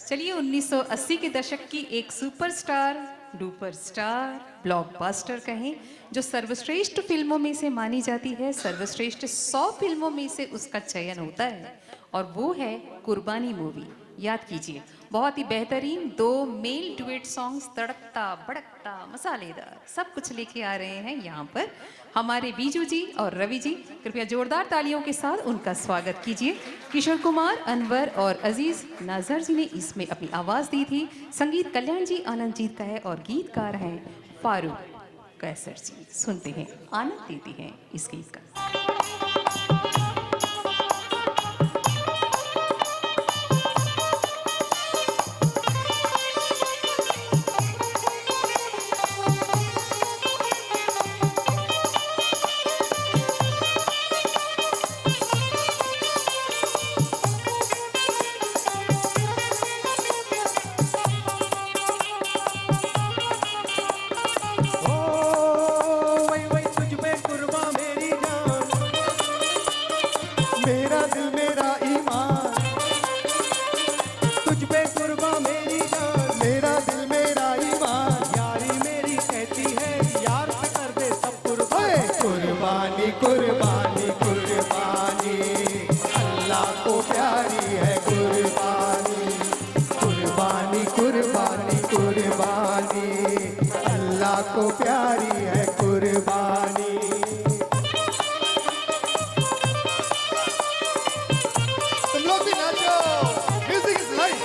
चलिए 1980 के दशक की एक सुपरस्टार, डुपर स्टार, ब्लॉकबस्टर कहें, जो सर्वश्रेष्ठ फिल्मों में से मानी जाती है, सर्वश्रेष्ठ 100 फिल्मों में से उसका चयन होता है, और वो है कुर्बानी मूवी। याद कीजिए, बहुत ही बेहतरीन 2 मेल डुएट सॉन्ग्स, तड़कता भड़कता मसालेदार, सब कुछ लेके आ रहे हैं यहाँ पर हमारे बीजू जी और रवि जी। कृपया जोरदार तालियों के साथ उनका स्वागत कीजिए। किशोर कुमार, अनवर और अजीज नाजर जी ने इसमें अपनी आवाज़ दी थी। संगीत कल्याण जी आनंदजीत का है और गीतकार हैं फारूक कैसर जी। सुनते हैं, आनंद देते हैं इस गीत का। कुर्बानी कुर्बानी अल्लाह को प्यारी है कुर्बानी, कुर्बानी कुर्बानी कुर्बानी अल्लाह को प्यारी है कुर्बानी। तुम लोग भी नाचो, म्यूजिक इज लाइफ।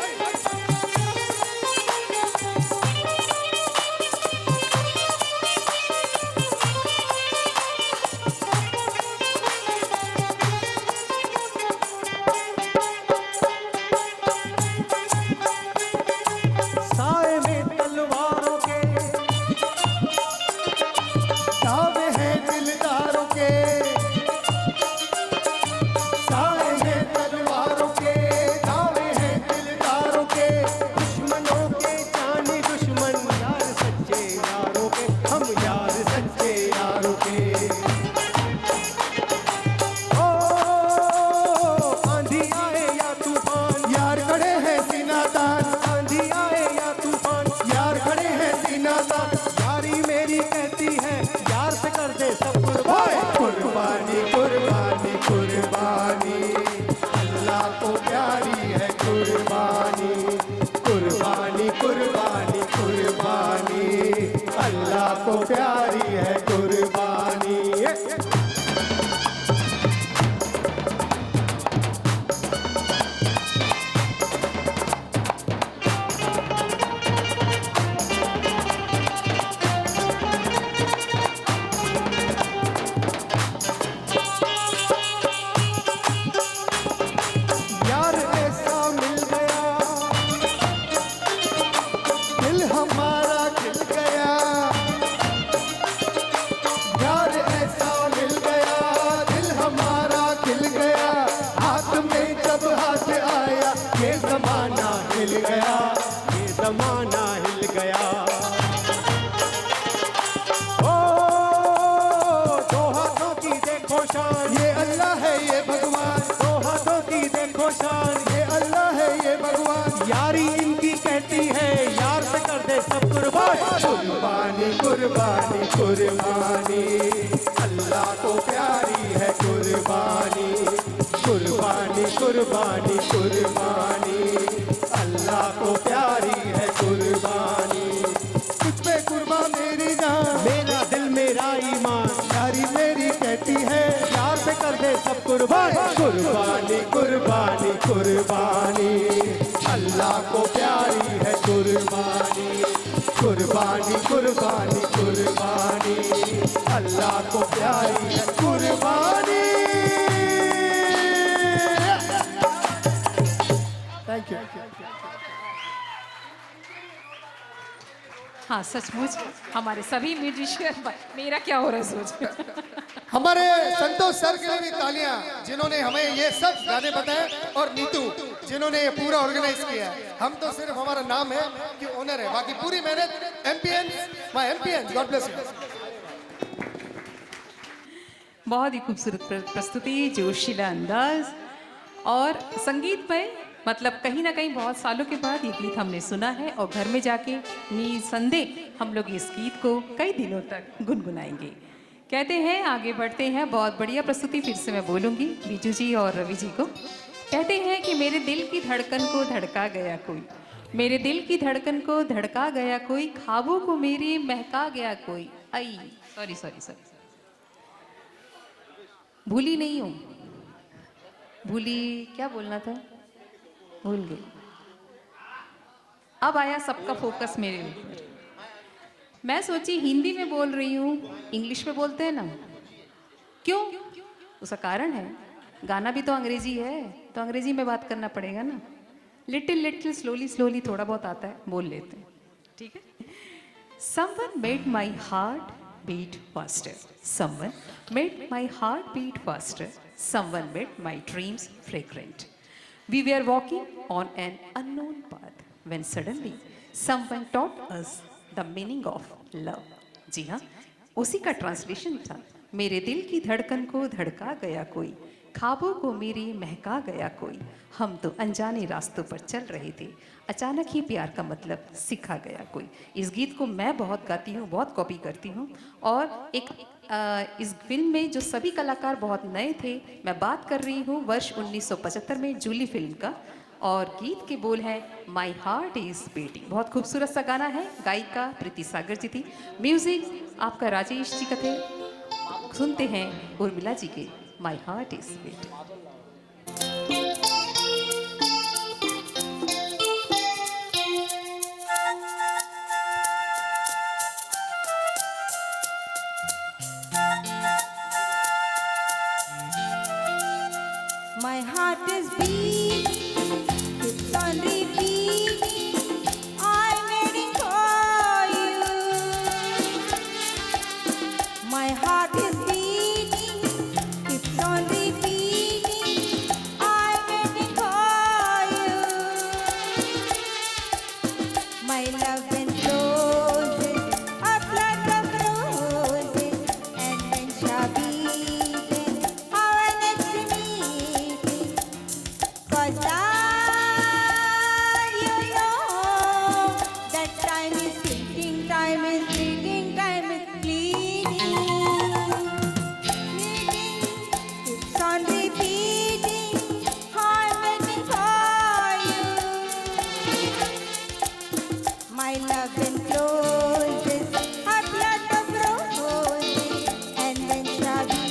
कुर्बानी कुर्बानी कुर्बानी अल्लाह को प्यारी है कुर्बानी, कुर्बानी कुर्बानी कुर्बानी अल्लाह को प्यारी है कुर्बानी। हिल गया, ये जमाना हिल गया। ओ दो हाथों की देखो शान, ये अल्लाह है ये भगवान। दो हाथों की देखो शान, ये अल्लाह है ये भगवान। यारी इनकी कहती है यार से कर दे सब कुर्बान। कुर्बानी कुर्बानी कुर्बानी अल्लाह को प्यारी है कुर्बानी, कुर्बानी कुर्बानी कुर्बानी अल्लाह को प्यारी है कुर्बानी। तुझ पे कुर्बान मेरी जान, मेरा दिल मेरा ईमान। यारी मेरी कहती है यार पे कर दे सब कुर्बान। कुर्बानी कुर्बानी कुर्बानी अल्लाह को प्यारी है कुर्बानी कुर्बानी कुर्बानी अल्लाह को प्यारी है कुर्बानी। Thank you. हाँ सचमुच हमारे सभी म्यूजिशियन, मेरा क्या हो रहा है सोच। हमारे संतोष सर के लिए भी तालियां, जिन्होंने हमें ये सब गाने बताए, और नीतू जिन्होंने ये पूरा ऑर्गेनाइज किया है। हम तो सिर्फ हमारा नाम है कि ओनर है, बाकी पूरी मेहनत MPN, my MPN, God bless you. बहुत ही खूबसूरत प्रस्तुति, जोशीला अंदाज और संगीतमय, मतलब कहीं ना कहीं बहुत सालों के बाद ये गीत हमने सुना है और घर में जाके निसंदेह हम लोग इस गीत को कई दिनों तक गुनगुनाएंगे। कहते हैं आगे बढ़ते हैं, बहुत बढ़िया प्रस्तुति फिर से मैं बोलूँगी बीजू जी और रवि जी को। कहते हैं कि मेरे दिल की धड़कन को धड़का गया कोई, मेरे दिल की धड़कन को धड़का गया कोई, ख्वाबों को मेरे महका गया कोई। आई सॉरी सॉरी सॉरी, भूली नहीं हूँ, भूली क्या बोलना था, भूल गई। अब आया सबका फोकस मेरे ऊपर। मैं सोची हिंदी में बोल रही हूँ, इंग्लिश में बोलते हैं ना, क्यों? उसका कारण है, गाना भी तो अंग्रेजी है, तो अंग्रेजी में बात करना पड़ेगा ना। लिटिल लिटिल स्लोली स्लोली थोड़ा बहुत आता है, बोल लेते हैं, ठीक है। Someone made my heart beat faster. Someone made my heart beat faster. Someone made my dreams fragrant. We were walking on an unknown path when suddenly someone taught us the meaning of love. जी हाँ, उसी का translation था, मेरे दिल की धड़कन को धड़का गया कोई, ख्वाबों को मेरी महका गया कोई, हम तो अनजाने रास्तों पर चल रहे थे, अचानक ही प्यार का मतलब सिखा गया कोई। इस गीत को मैं बहुत गाती हूँ, बहुत कॉपी करती हूँ, और एक इस फिल्म में जो सभी कलाकार बहुत नए थे, मैं बात कर रही हूँ वर्ष 1975 में जूली फिल्म का, और गीत के बोल है माई हार्ट इज बीटिंग। बहुत खूबसूरत सा गाना है, गायिका प्रीति सागर जी थी, म्यूजिक आपका राजेश जी का थे। सुनते हैं उर्मिला जी के my heart is beating. My heart is beating, it's on repeating. I'm waiting for you. My heart is beating, it's on repeating. I'm waiting for you. My love encloses a flood of roses, and when Shabby our next meeting. 'Cause you know that time is fleeting, time is fleeting, time is fleeting. Fleeting, it's on repeating. I'm waiting for you. My love encloses a flood of roses, and when Shabby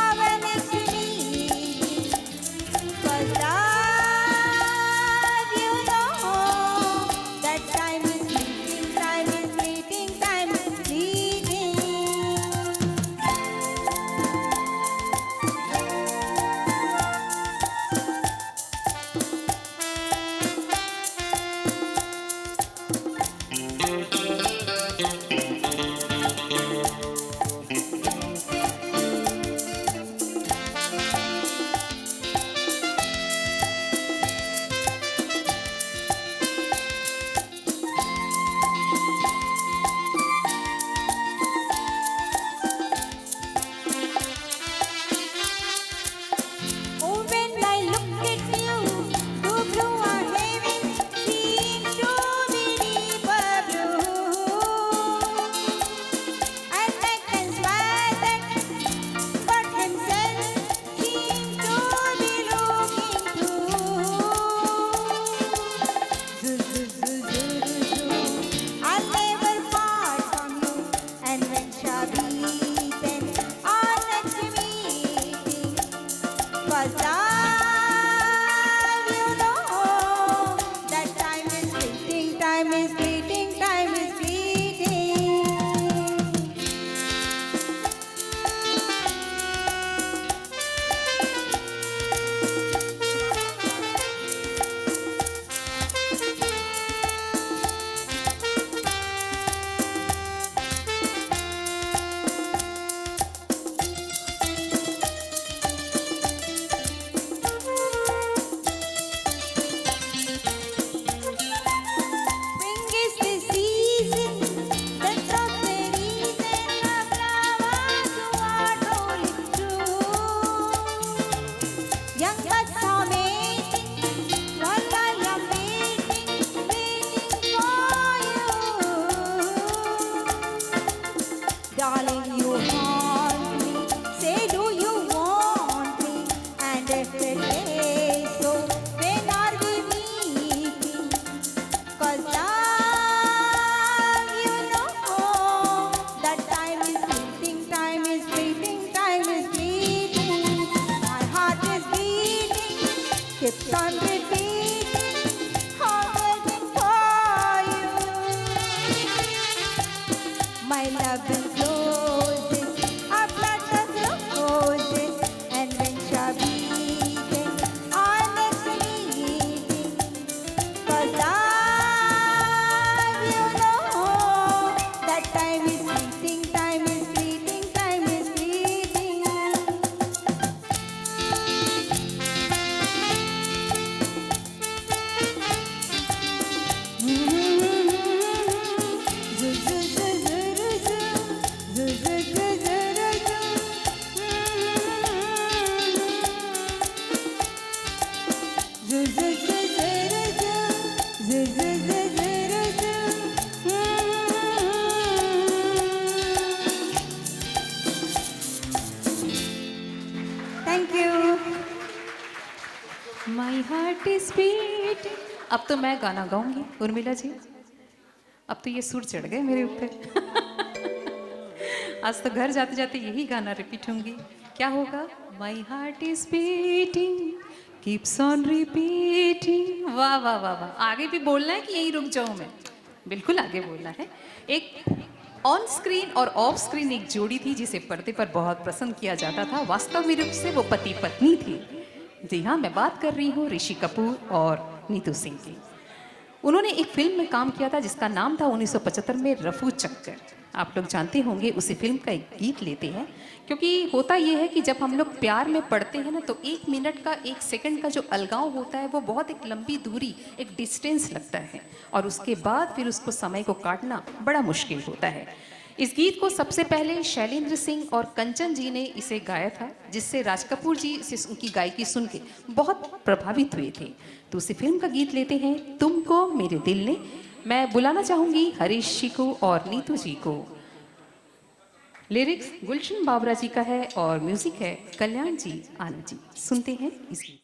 our next meeting. 'Cause love, you know that time is fleeting, time is fleeting, time is fleeting. Oh, when I look at you, the blue our heaven seems to be deeper blue, and I can swear that God Himself seems to be looking too. Zoo, zoo, zoo, zoo, zoo. I'll never part from you, and when Shabby then our next meeting. 'Cause love, you know that time is fleeting, time is fleeting, तो मैं गाना गाऊंगी उर्मिला जी, अब तो ये सुर चढ़ गए मेरे ऊपर। आज तो घर जाते जाते यही गाना रिपीट होंगी। क्या होगा? My heart is beating keeps on repeating. वाह वाह वाह वाह। आगे भी बोलना है कि यहीं रुक जाऊं मैं? बिल्कुल आगे बोलना है। एक ऑन स्क्रीन और ऑफ स्क्रीन एक जोड़ी थी जिसे पर्दे पर बहुत पसंद किया जाता था। वास्तव में रूप से वो पति पत्नी थी। जी हाँ, मैं बात कर रही हूँ ऋषि कपूर और नीतू सिंह की। उन्होंने एक फिल्म में काम किया था जिसका नाम था 1975 में रफू चक्कर। आप लोग जानते होंगे। उसी फिल्म का एक गीत लेते हैं, क्योंकि होता ये है कि जब हम लोग प्यार में पड़ते हैं ना, तो 1 मिनट का 1 सेकंड का जो अलगाव होता है वो बहुत एक लंबी दूरी, एक डिस्टेंस लगता है, और उसके बाद फिर उसको समय को काटना बड़ा मुश्किल होता है। इस गीत को सबसे पहले शैलेंद्र सिंह और कंचन जी ने इसे गाया था, जिससे राज कपूर जी से उनकी गायकी सुन के बहुत प्रभावित हुए थे। तो उसी फिल्म का गीत लेते हैं, तुमको मेरे दिल ने। मैं बुलाना चाहूंगी हरीश जी को और नीतू जी को। लिरिक्स गुलशन बाबरा जी का है और म्यूजिक है कल्याण जी आनंद जी। सुनते हैं इस गीत।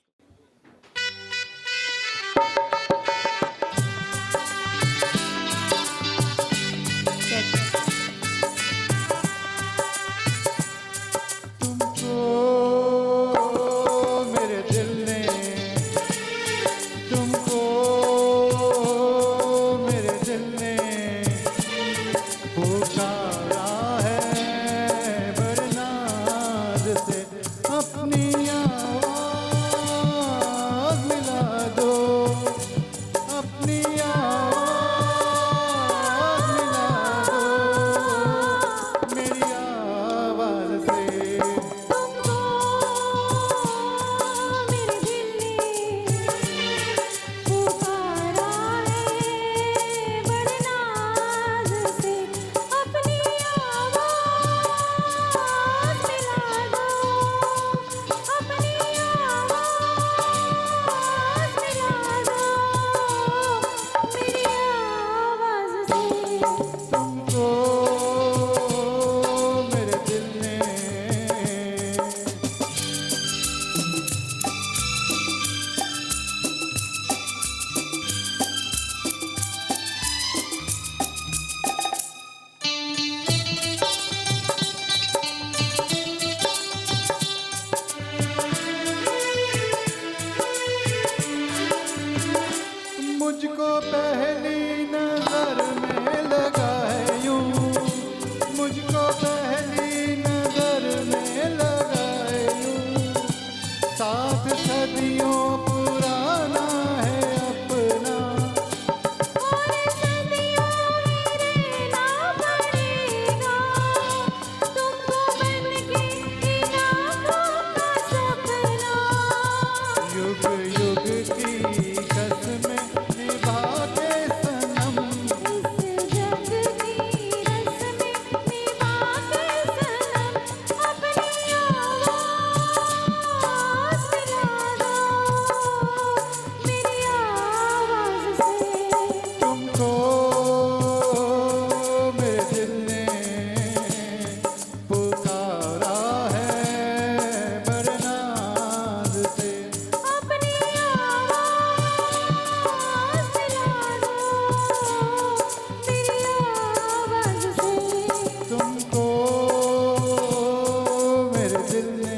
मेरे दिल ने तुमको, मेरे दिल ने पुकारा है बड़े नाज से। अपनी आवाज़ मिला दो, अपनी आवाज़ मिला दो मेरी आवाज़ से। तुमको मेरे दिल ने मुझको पहली नजर में लगा है यूं, मुझको पहली नजर में लगा है यूं। 7 सदियों पुराना है अपना, युग युग की कसमें निभा के सनम। तुमको मेरे दिल ने पुकारा है बड़े नाज से। तुमको मेरे दिल ने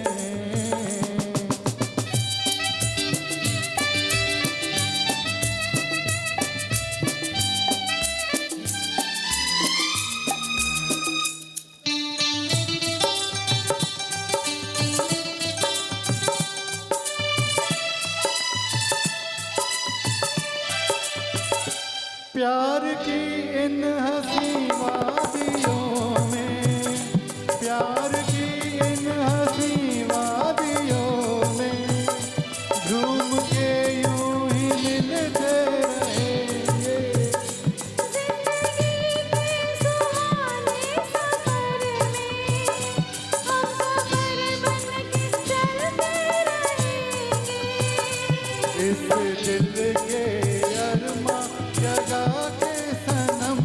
प्यार की इन हंसी वादियों में, प्यार की इन हंसी वादियों में झूम के यूं ही मिलते रहेंगे। इस दिल के अरमा जगा के सनम,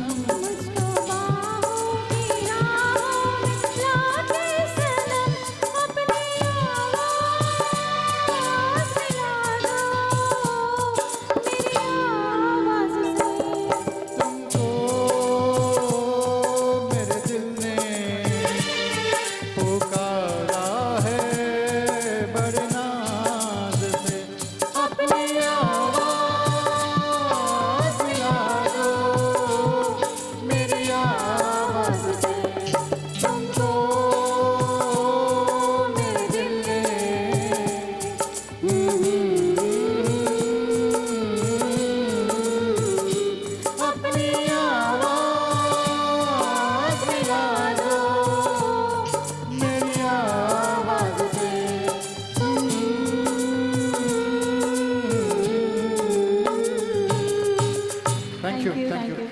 थैंक यू थैंक यू।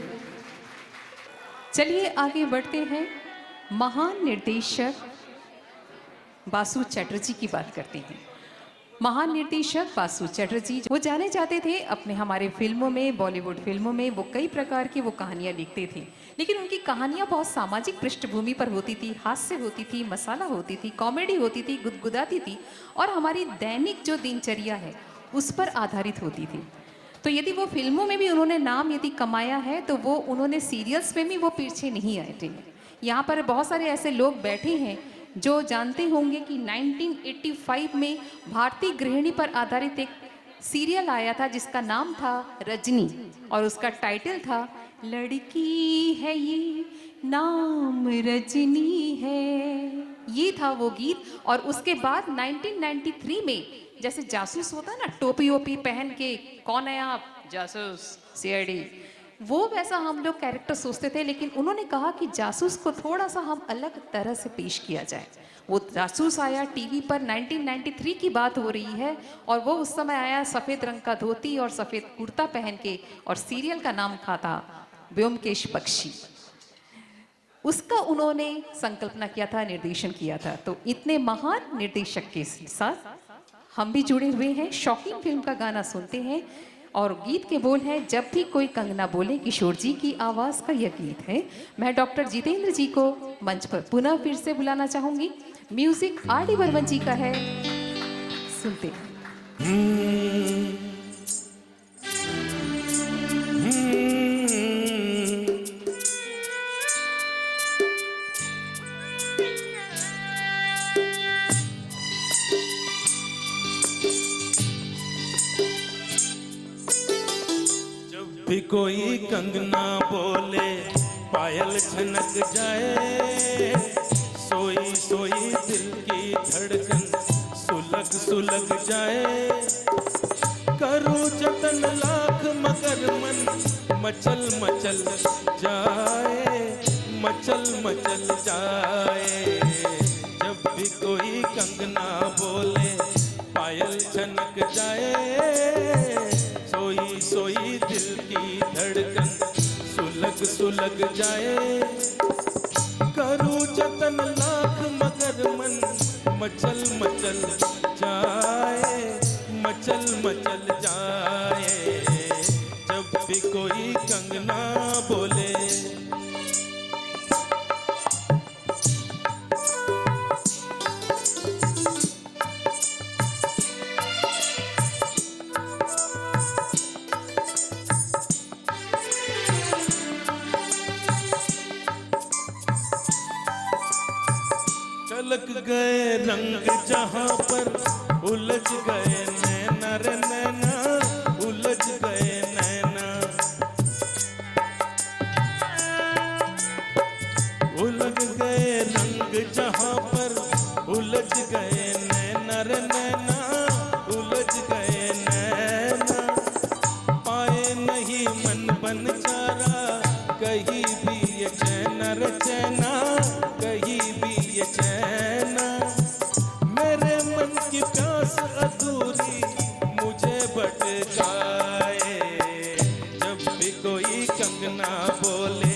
चलिए आगे बढ़ते हैं। महान निर्देशक बासु चैटर्जी की बात करते हैं। महान निर्देशक बासु चैटर्जी वो जाने जाते थे अपने हमारे फिल्मों में, बॉलीवुड फिल्मों में वो कई प्रकार की वो कहानियाँ लिखते थे, लेकिन उनकी कहानियाँ बहुत सामाजिक पृष्ठभूमि पर होती थी, हास्य होती थी, मसाला होती थी, कॉमेडी होती थी, गुदगुदाती थी और हमारी दैनिक जो दिनचर्या है उस पर आधारित होती थी। तो यदि वो फिल्मों में भी उन्होंने नाम यदि कमाया है तो वो उन्होंने सीरियल्स में भी वो पीछे नहीं आए थे। यहाँ पर बहुत सारे ऐसे लोग बैठे हैं जो जानते होंगे कि 1985 में भारतीय गृहिणी पर आधारित एक सीरियल आया था जिसका नाम था रजनी और उसका टाइटल था लड़की है ये नाम रजनी है। ये था वो गीत। और उसके बाद 1993 में जैसे जासूस होता है ना, टोपी ओपी पहन के, कौन है आप, जासूस, सीआईडी, वो वैसा हम लोग कैरेक्टर सोचते थे, लेकिन उन्होंने कहा कि जासूस को थोड़ा सा हम अलग तरह से पेश किया जाए। वो जासूस आया टीवी पर, 1993 की बात हो रही है, और वो उस समय आया सफ़ेद रंग का धोती और सफ़ेद कुर्ता पहन के, और सीरियल का नाम था व्योमकेश बख्शी। उसका उन्होंने संकल्पना किया था, निर्देशन किया था। तो इतने महान निर्देशक के साथ हम भी जुड़े हुए हैं। शौकीन फिल्म का गाना सुनते हैं और गीत के बोल हैं जब भी कोई कंगना बोले, किशोर जी की आवाज़ का यह गीत है। मैं डॉक्टर जितेंद्र जी को मंच पर पुनः फिर से बुलाना चाहूँगी। Music RD. बर्मन जी का है, सुनते हैं। भी कोई कंगना बोले, पायल छनक जाए, सोई सोई दिल की धड़कन सुलग सुलग जाए। करूं जतन लाख मगर मन मचल मचल जाए, मचल मचल जाए। जब भी कोई कंगना बोले, पायल छनक जाए, सोई सोई दिल की धड़कन सुलग सुलग जाए। करूं जतन लाख मगर मन मचल मचल जाए, मचल मचल जाए। जब भी कोई कंगना बोले। छलक गए रंग जहाँ पर, उलझ गए नैना रे नैना, उलझ गए नैना। उलझ गए रंग जहाँ पर, उलझ गए नैना रे नैना, उलझ गए नैना। पाए नहीं मन बन चारा, कहीं भी ये चैना रे चैना, कहीं भी ये चैना। मेरे मन की प्यास अधूरी मुझे भटकाए। जब भी कोई कंगना बोले,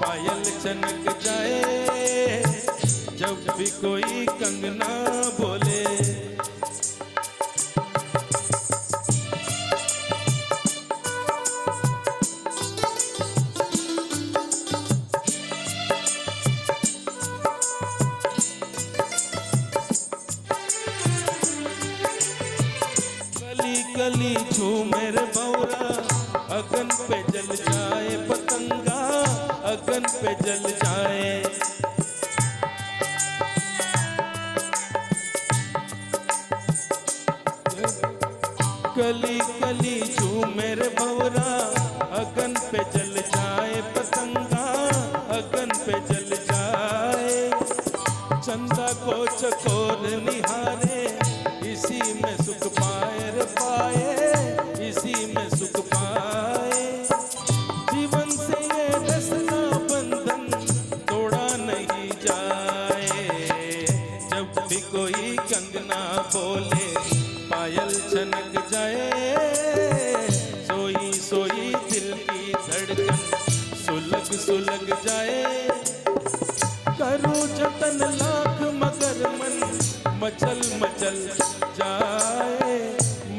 पायल छनक जाए। जब भी कोई कंगना बोले। गली झूमर बौरा, अगन पे जल जाए पतंगा, अगन पे जल जाए। गली गली झूमर बौरा, अगन पे जल जाए पतंगा, अगन पे जल जाए। चंदा को चकोर निहारे, इसी में सुख पाए रे पाए, इसी में सुख पाए। जीवन से ये रसना बंधन तोड़ा नहीं जाए। जब भी कोई कंगना बोले, पायल छनक जाए। धड़कन सुलग सुलग जाए। करूं जतन लाख मगर मन मचल मचल जाए,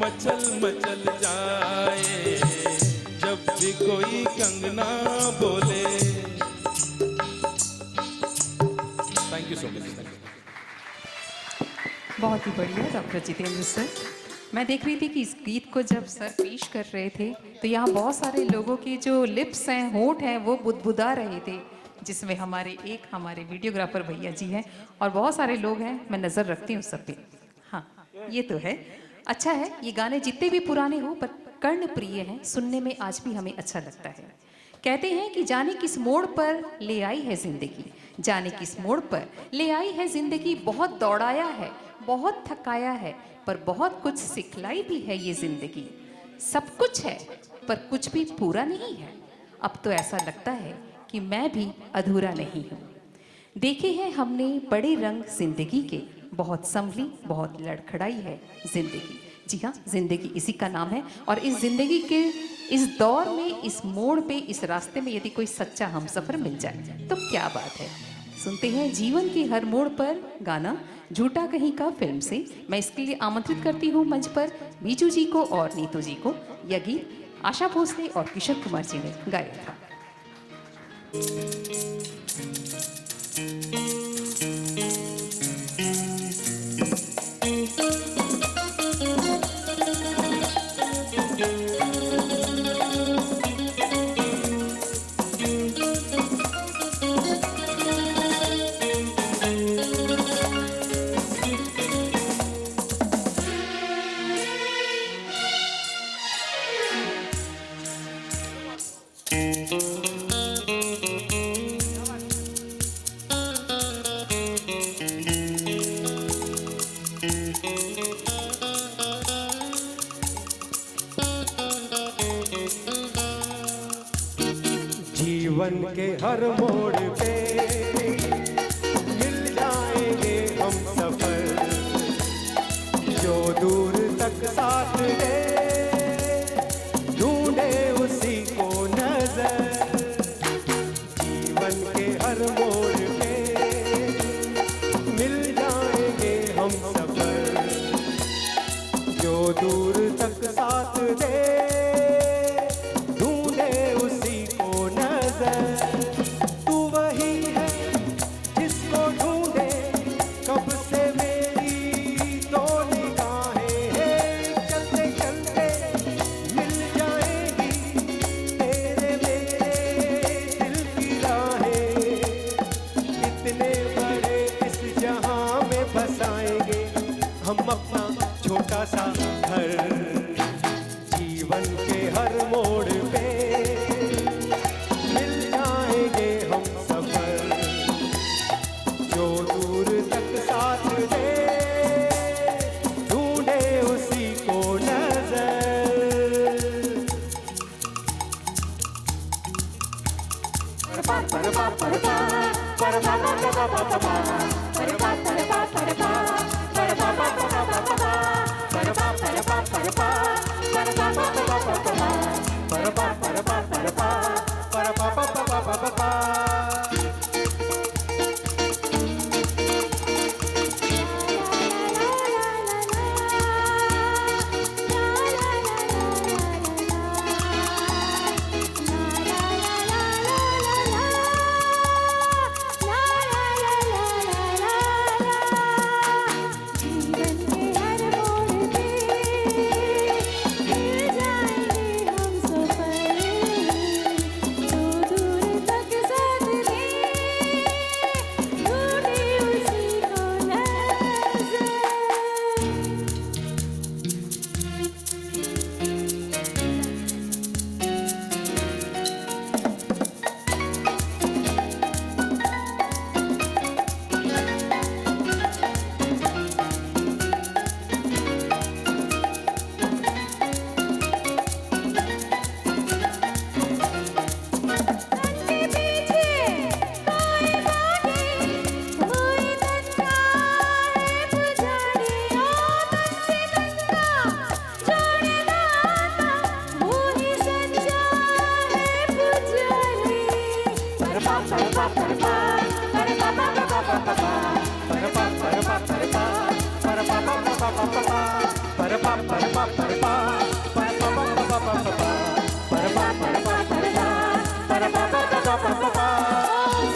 मचल मचल जाए, जब भी कोई कंगना बोले। Thank you so much. बहुत ही बढ़िया डॉक्टर जितेंद्र सर। मैं देख रही थी कि इस गीत को जब सर पेश कर रहे थे तो यहाँ बहुत सारे लोगों के जो लिप्स हैं, होंठ हैं, वो बुदबुदा रहे थे, जिसमें हमारे वीडियोग्राफर भैया जी हैं और बहुत सारे लोग हैं। मैं नज़र रखती हूँ सब पे। हाँ, ये तो है। अच्छा है, ये गाने जितने भी पुराने हो पर कर्ण प्रिय हैं, सुनने में आज भी हमें अच्छा लगता है। कहते हैं कि जाने किस मोड़ पर ले आई है जिंदगी, जाने किस मोड़ पर ले आई है जिंदगी, बहुत दौड़ाया है, बहुत थकाया है, पर बहुत कुछ सिखलाई भी है ये जिंदगी। सब कुछ है पर कुछ भी पूरा नहीं है, अब तो ऐसा लगता है कि मैं भी अधूरा नहीं हूँ। देखे हैं हमने बड़े रंग जिंदगी के, बहुत संभली बहुत लड़खड़ाई है जिंदगी। जी हाँ, जिंदगी इसी का नाम है। और इस जिंदगी के इस दौर में, इस मोड़ पे, इस रास्ते में यदि कोई सच्चा हमसफर मिल जाए तो क्या बात है। सुनते हैं जीवन के हर मोड़ पर गाना झूठा कहीं का फिल्म से। मैं इसके लिए आमंत्रित करती हूँ मंच पर बीजू जी को और नीतू जी को। यह गीत आशा भोसले और किशोर कुमार जी ने गाया था। जीवन के हर मोड़ पे मिल जाएंगे हम सफर, जो दूर तक साथ दे ढूंढे उसी को नजर। जीवन के हर मोड़ पे मिल जाएंगे हम सफर, जो दूर तक साथ दे तू वही है जिसको ढूंढे कब से मेरी दो निगाहें हैं। चलते चलते मिल जाएगी तेरे मेरे दिल की राहें, इतने बड़े इस जहां में बसाएंगे हम अपना छोटा सा घर। जीवन के हर मोड़ पे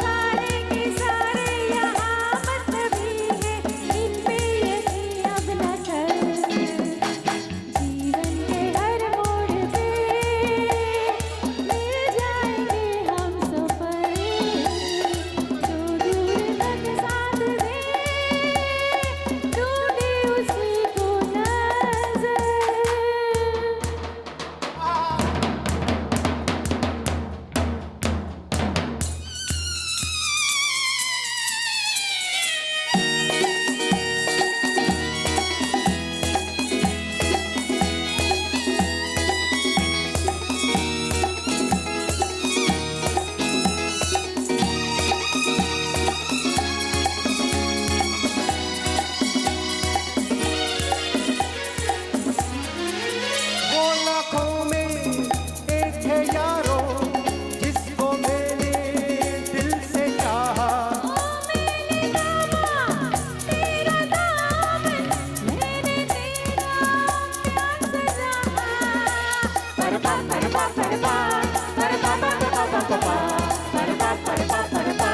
सारे के सारे यहाँ मतलबी है, इन पे यकीन अब न कर। जीवन के हर मोड़ पे मिल जाएंगे हम सफर, जो दूर तक साथ दे, ढूंढे उसी को नजर। वो लाखों में एक है यारो, जिसको मैंने दिल से चाहा। मैंने दामा तेरा दामन, मैंने तेरा प्यार सजाया। परपा परपा परपा परपा परपा परपा परपा परपा परपा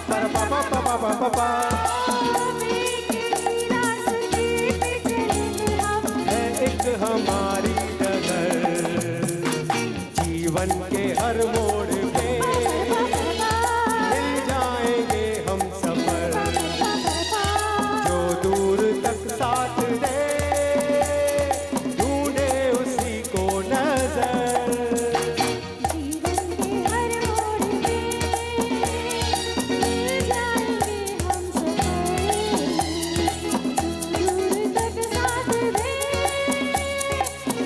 परपा परपा परपा है एक हमारी डगर, जीवन के हर मोड़ पे मिल जाएंगे हम सफर, जो दूर तक साथ दे, ढूंढे उसी को नजर। जीवन के हर मोड़ पे मिल जाएंगे हम सफर, दूर तक साथ दे,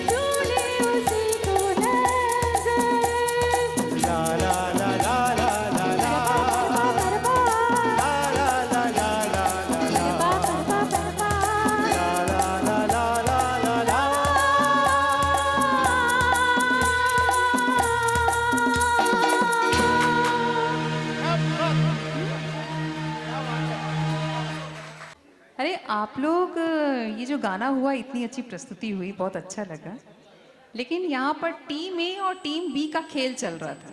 ढूंढे उसी को नजर। ला ला ला ला ला ला ला परपा ला ला ला ला ला ला परपा परपा ला ला ला ला ला ला। अरे आप लोग ये जो गाना हुआ, इतनी अच्छी प्रस्तुति हुई, बहुत अच्छा लगा। लेकिन यहाँ पर टीम ए और टीम बी का खेल चल रहा था।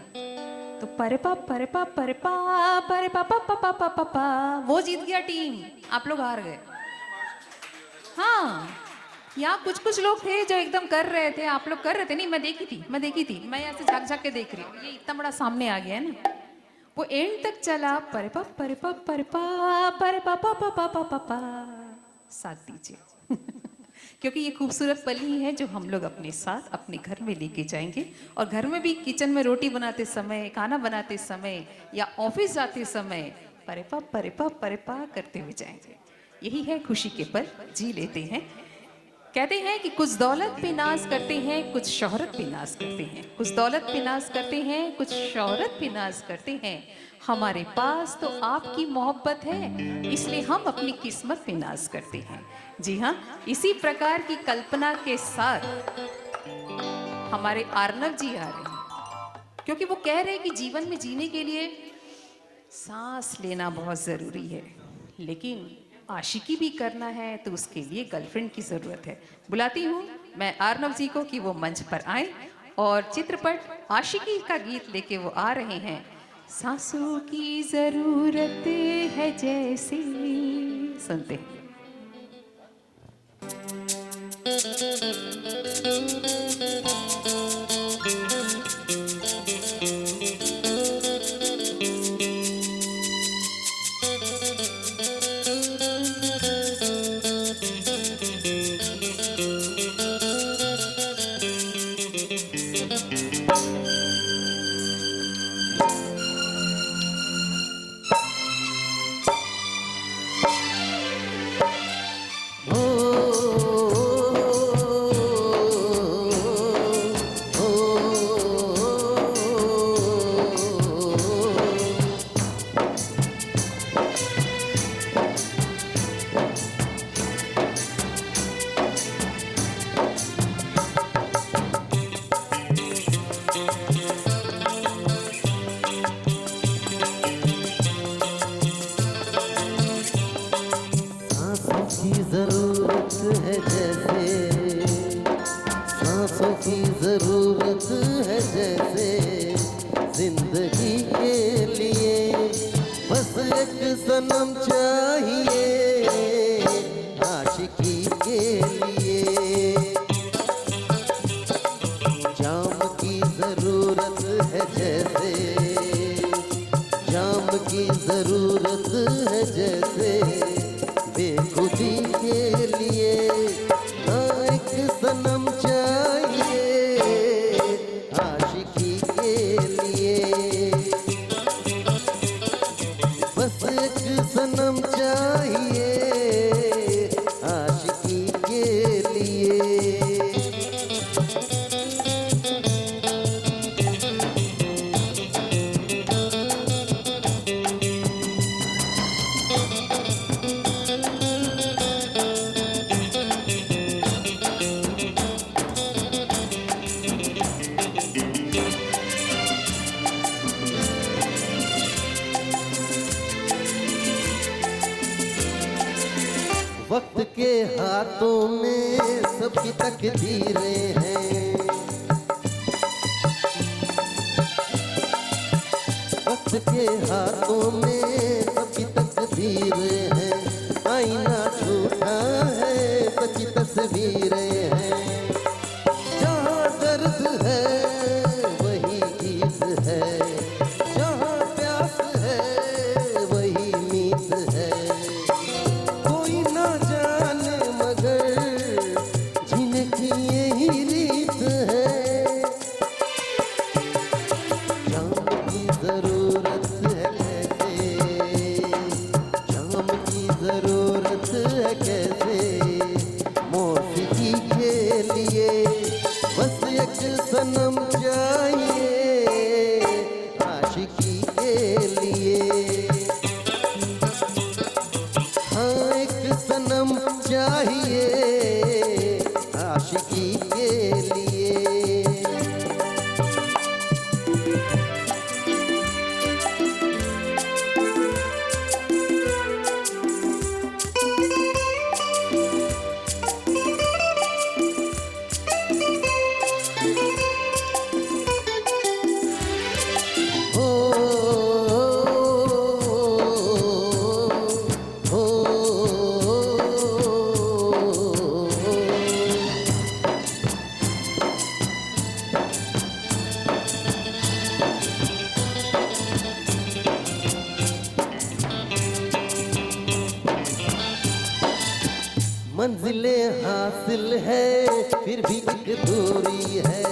तो परपा परपा परपा परपा पा पा पा पा पा, वो जीत गया टीम, आप लोग हार गए। हाँ, यहाँ कुछ कुछ लोग थे जो एकदम कर रहे थे, आप लोग कर रहे थे। नहीं, मैं देखी थी, मैं यहाँ से झाँक झाँक के देख रही हूँ, ये इतना बड़ा सामने आ गया है ना। वो एंड तक चला, परपा परपा परपा परपा पा पा पा पा पा पा, साथ दीजिए। क्योंकि ये खूबसूरत पल ही है जो हम लोग अपने साथ अपने घर में लेके जाएंगे, और घर में भी किचन में रोटी बनाते समय, खाना बनाते समय या ऑफिस जाते समय परपा परपा परपा करते हुए जाएंगे। यही है खुशी के पल, जी लेते हैं। कहते हैं कि कुछ दौलत पे नाज करते हैं, कुछ शोहरत पे नाज करते हैं, कुछ दौलत पे नाज करते हैं, कुछ शोहरत पे नाज करते हैं। हमारे पास तो आपकी मोहब्बत है, इसलिए हम अपनी किस्मत पे नाज करते हैं। जी हाँ, इसी प्रकार की कल्पना के साथ हमारे आर्नव जी आ रहे हैं, क्योंकि वो कह रहे हैं कि जीवन में जीने के लिए सांस लेना बहुत ज़रूरी है, लेकिन आशिकी भी करना है तो उसके लिए गर्लफ्रेंड की ज़रूरत है। बुलाती हूँ मैं आर्नव जी को कि वो मंच पर आए और चित्रपट आशिकी का गीत लेके वो आ रहे हैं। सांसों की ज़रूरत है जैसी, सुनते हैं। की जरूरत है जैसे, सांसों की जरूरत है जैसे, जिंदगी के लिए बस एक सनम चाहिए आशिकी के लिए। जाम की जरूरत है जैसे, जाम की जरूरत है जैसे, बेखुदी के लिए हाँ एक सनम चाहिए आशिकी के लिए। बस एक सनम चाहिए आशिकी के लिए। वक्त के हाथों में सबकी तकदीरें हैं, वक्त के हाथों में सबकी तकदीरें हैं। आईना झूठा है सच्ची तस्वीरें हैं। जहाँ दर्द है वही गीत है, जहाँ प्यास है वही मीत है। कोई ना जाने मगर जीने की यही रीत है। जाम की जरूरत है कैसे, जाम की जरूरत है कैसे, मौसीकी के लिए बस एक सनम चाहिए आशिकी के लिए। हाँ एक सनम चाहिए आशिकी के लिए। ओ, ओ, ओ, मंजिलें हासिल है फिर भी एक दूरी है।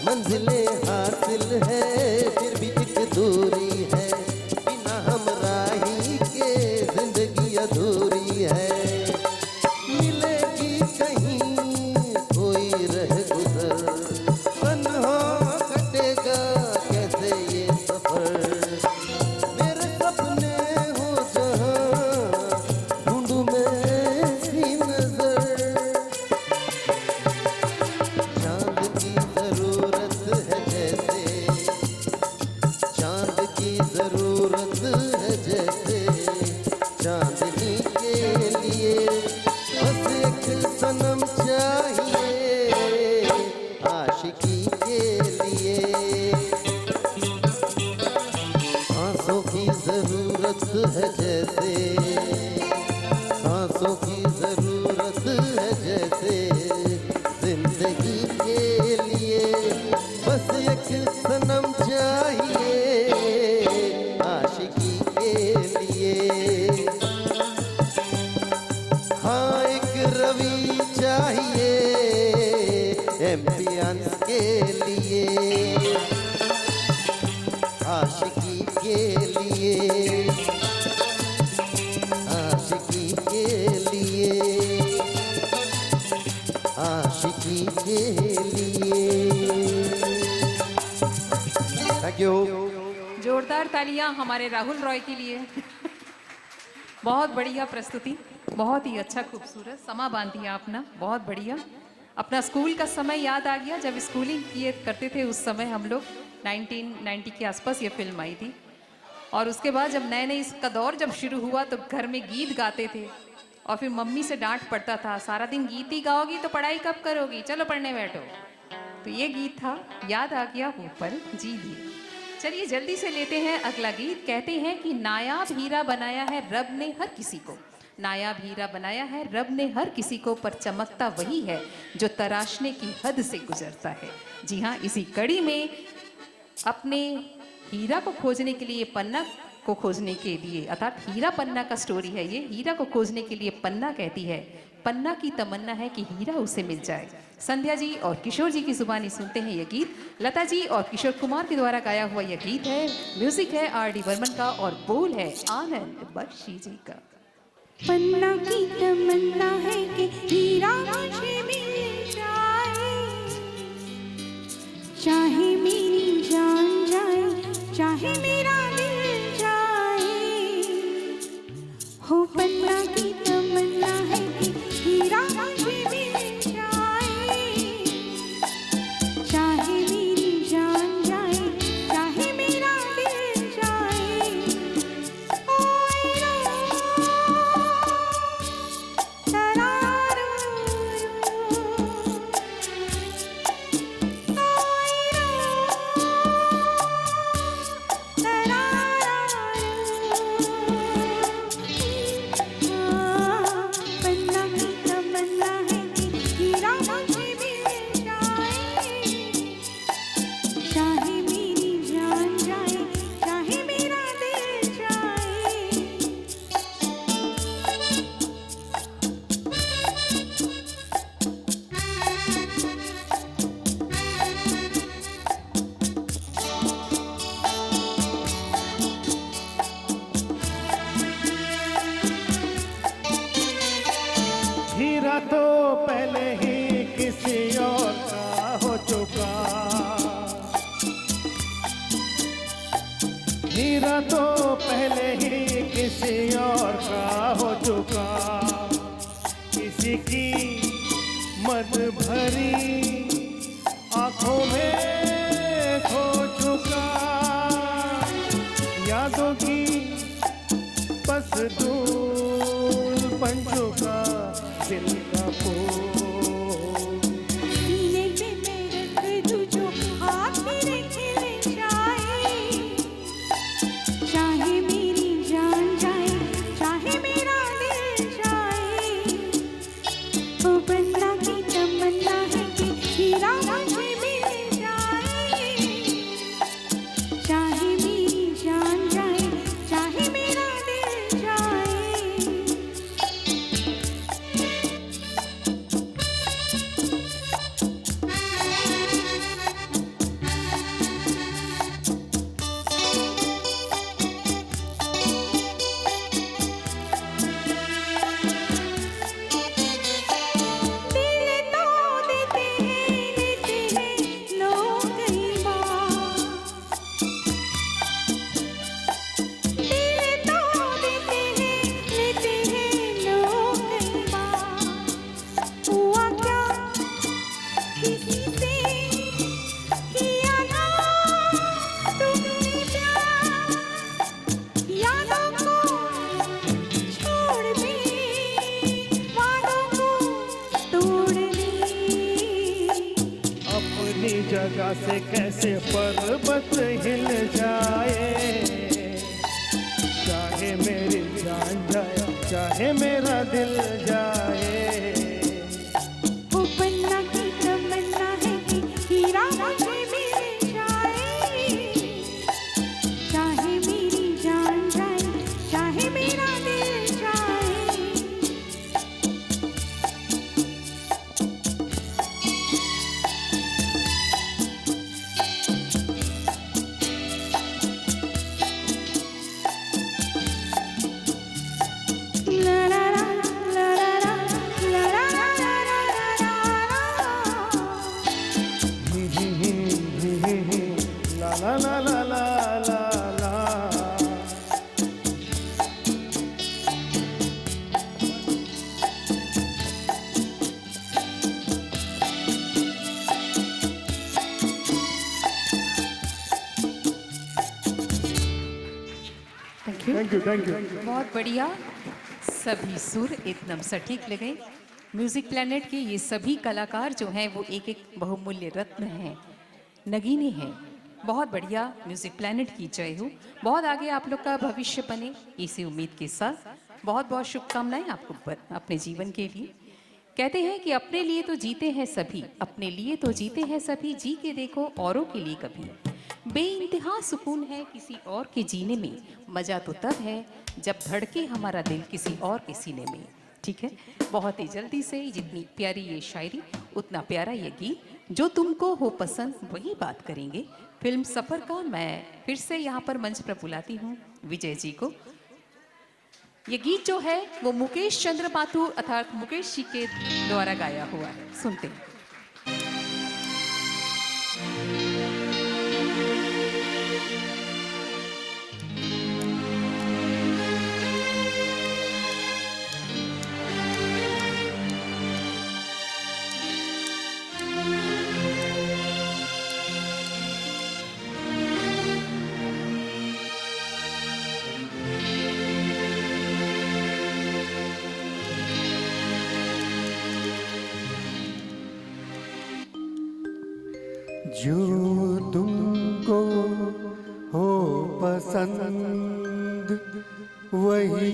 मंजिलें हासिल है फिर भी एक दूरी है। बिना हमराही के जिंदगी अधूरी है। मिलेगी कहीं कोई रह गुजर, तन्हा कटेगा कैसे ये सफर। मेरे सपने हो जहाँ ढूंढूं मैं ऐसी नजर। चांद की जरूरत है जैसे, चांद की जरूरत है जैसे, चांदनी के लिए बस एक सनम चाहिए आशिकी के लिए। सांसों की जरूरत है जैसे, सांसों की जरूरत है जैसे, जिंदगी के लिए बस एक सनम चाहिए आशिकी के लिए। हाँ एक रवि चाहिए एम्बियंस के लिए आशिकी के लिए, आशिकी के लिए, आशिकी के लिए। Thank you. जोरदार तालियां हमारे राहुल रॉय के लिए। बहुत बढ़िया प्रस्तुति, बहुत ही अच्छा खूबसूरत समा बांध दिया आपने, बहुत बढ़िया। अपना स्कूल का समय याद आ गया, जब स्कूलिंग किए करते थे उस समय हम लोग 1990 के आसपास ये फिल्म आई थी। और उसके बाद जब नए नए इसका दौर जब शुरू हुआ तो घर में गीत गाते थे और फिर मम्मी से डांट पड़ता था, सारा दिन गीत ही गाओगी तो पढ़ाई कब करोगी, चलो पढ़ने बैठो। तो ये गीत था, याद आ गया हो पल जी लिए। चलिए जल्दी से लेते हैं अगला गीत। कहते हैं कि नायाब हीरा बनाया है रब ने हर किसी को, नायाब हीरा बनाया है रब ने हर किसी को, पर चमकता वही है जो तराशने की हद से गुजरता है। जी हाँ, इसी कड़ी में अपने हीरा को खोजने के लिए, पन्ना को खोजने के लिए, अर्थात हीरा पन्ना का स्टोरी है ये। हीरा को खोजने के लिए पन्ना कहती है, पन्ना की तमन्ना है कि हीरा उसे मिल जाए। संध्या जी और किशोर जी की जुबानी सुनते हैं ये गीत। लता जी और किशोर कुमार के द्वारा गाया हुआ यह गीत है। म्यूजिक है R.D. बर्मन का और बोल है आनंद बख्शी जी का। पन्ना की तमन्ना है कि हीरा मुझे मिल जाए, चाहे मेरी जान जाए, चाहे मेरा दिल जाए। हो पन्ना की तमन्ना है कि हीरा मुझे मिल जाए, चाहे मेरी जान जाए, चाहे मेरा दिल जाए। ओए तरारू पन्ना की तमन्ना है कि हीरा मुझे मिल जाए, चाहे मेरी जान जाए, चाहे मेरा दिल जाए। हीरा तो पहले ही किसी और का हो चुका, हीरा तो पहले ही किसी और का हो चुका। किसी की मद भरी आंखों में खो चुका, यादों की बस धूल बन चुका दिल का फूल। सीने पे मैं रख दूं जो हाथ मेरे खिल जाए, चाहे मेरी जान जाए, चाहे मेरा दिल जाए। ओ पन्ना की तमन्ना है कि हीरा मुझे मिल जाए, चाहे मेरी जान जाए, चाहे मेरा दिल जाए। दिल तो देते हैं लोग कई बार, दिल तो देते हैं लोग कई बार। हुआ क्या किसी से किया ना तुमने प्यार, यादों को छोड़ दे, वादों को तोड़ दे। अपनी जगह से कैसे पर्वत हिल जाए, चाहे मेरी जान जाए, चाहे मेरा दिल जाए। ओ पन्ना की तमन्ना है कि हीरा मुझे मिल जाए, चाहे मेरी जान जाए, चाहे मेरा दिल जाए। ला ला ला ला ला ला thank you. Thank you, thank you. बहुत बढ़िया, सभी सुर एकदम सटीक लगे। म्यूजिक प्लैनेट के ये सभी कलाकार जो हैं वो एक एक बहुमूल्य रत्न हैं, नगीने हैं। बहुत बढ़िया, म्यूजिक प्लैनेट की जय हो। बहुत आगे आप लोग का भविष्य बने, इसी उम्मीद के साथ बहुत बहुत शुभकामनाएं आपको अपने जीवन के लिए। कहते हैं कि अपने लिए तो जीते हैं सभी, अपने लिए तो जीते हैं सभी, जी के देखो औरों के लिए कभी। बेइंतहा सुकून है किसी और के जीने में, मजा तो तब है जब धड़के हमारा दिल किसी और के सीने में। ठीक है, बहुत ही जल्दी से जितनी प्यारी ये शायरी उतना प्यारा ये गीत, जो तुमको हो पसंद वही बात करेंगे। फिल्म सफर का मैं फिर से यहाँ पर मंच पर बुलाती हूँ विजय जी को। ये गीत जो है वो मुकेश चंद्र माथुर अर्थात मुकेश जी के द्वारा गाया हुआ है, सुनते हैं। जो तुमको हो पसंद वही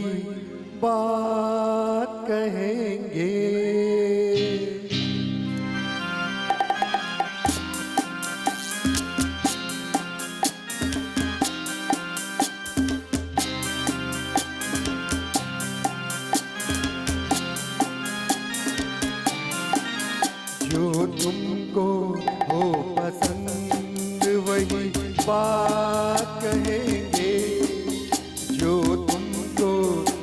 बात कहेंगे। जो तुमको हो पसंद वही बात कहेंगे। जो तुमको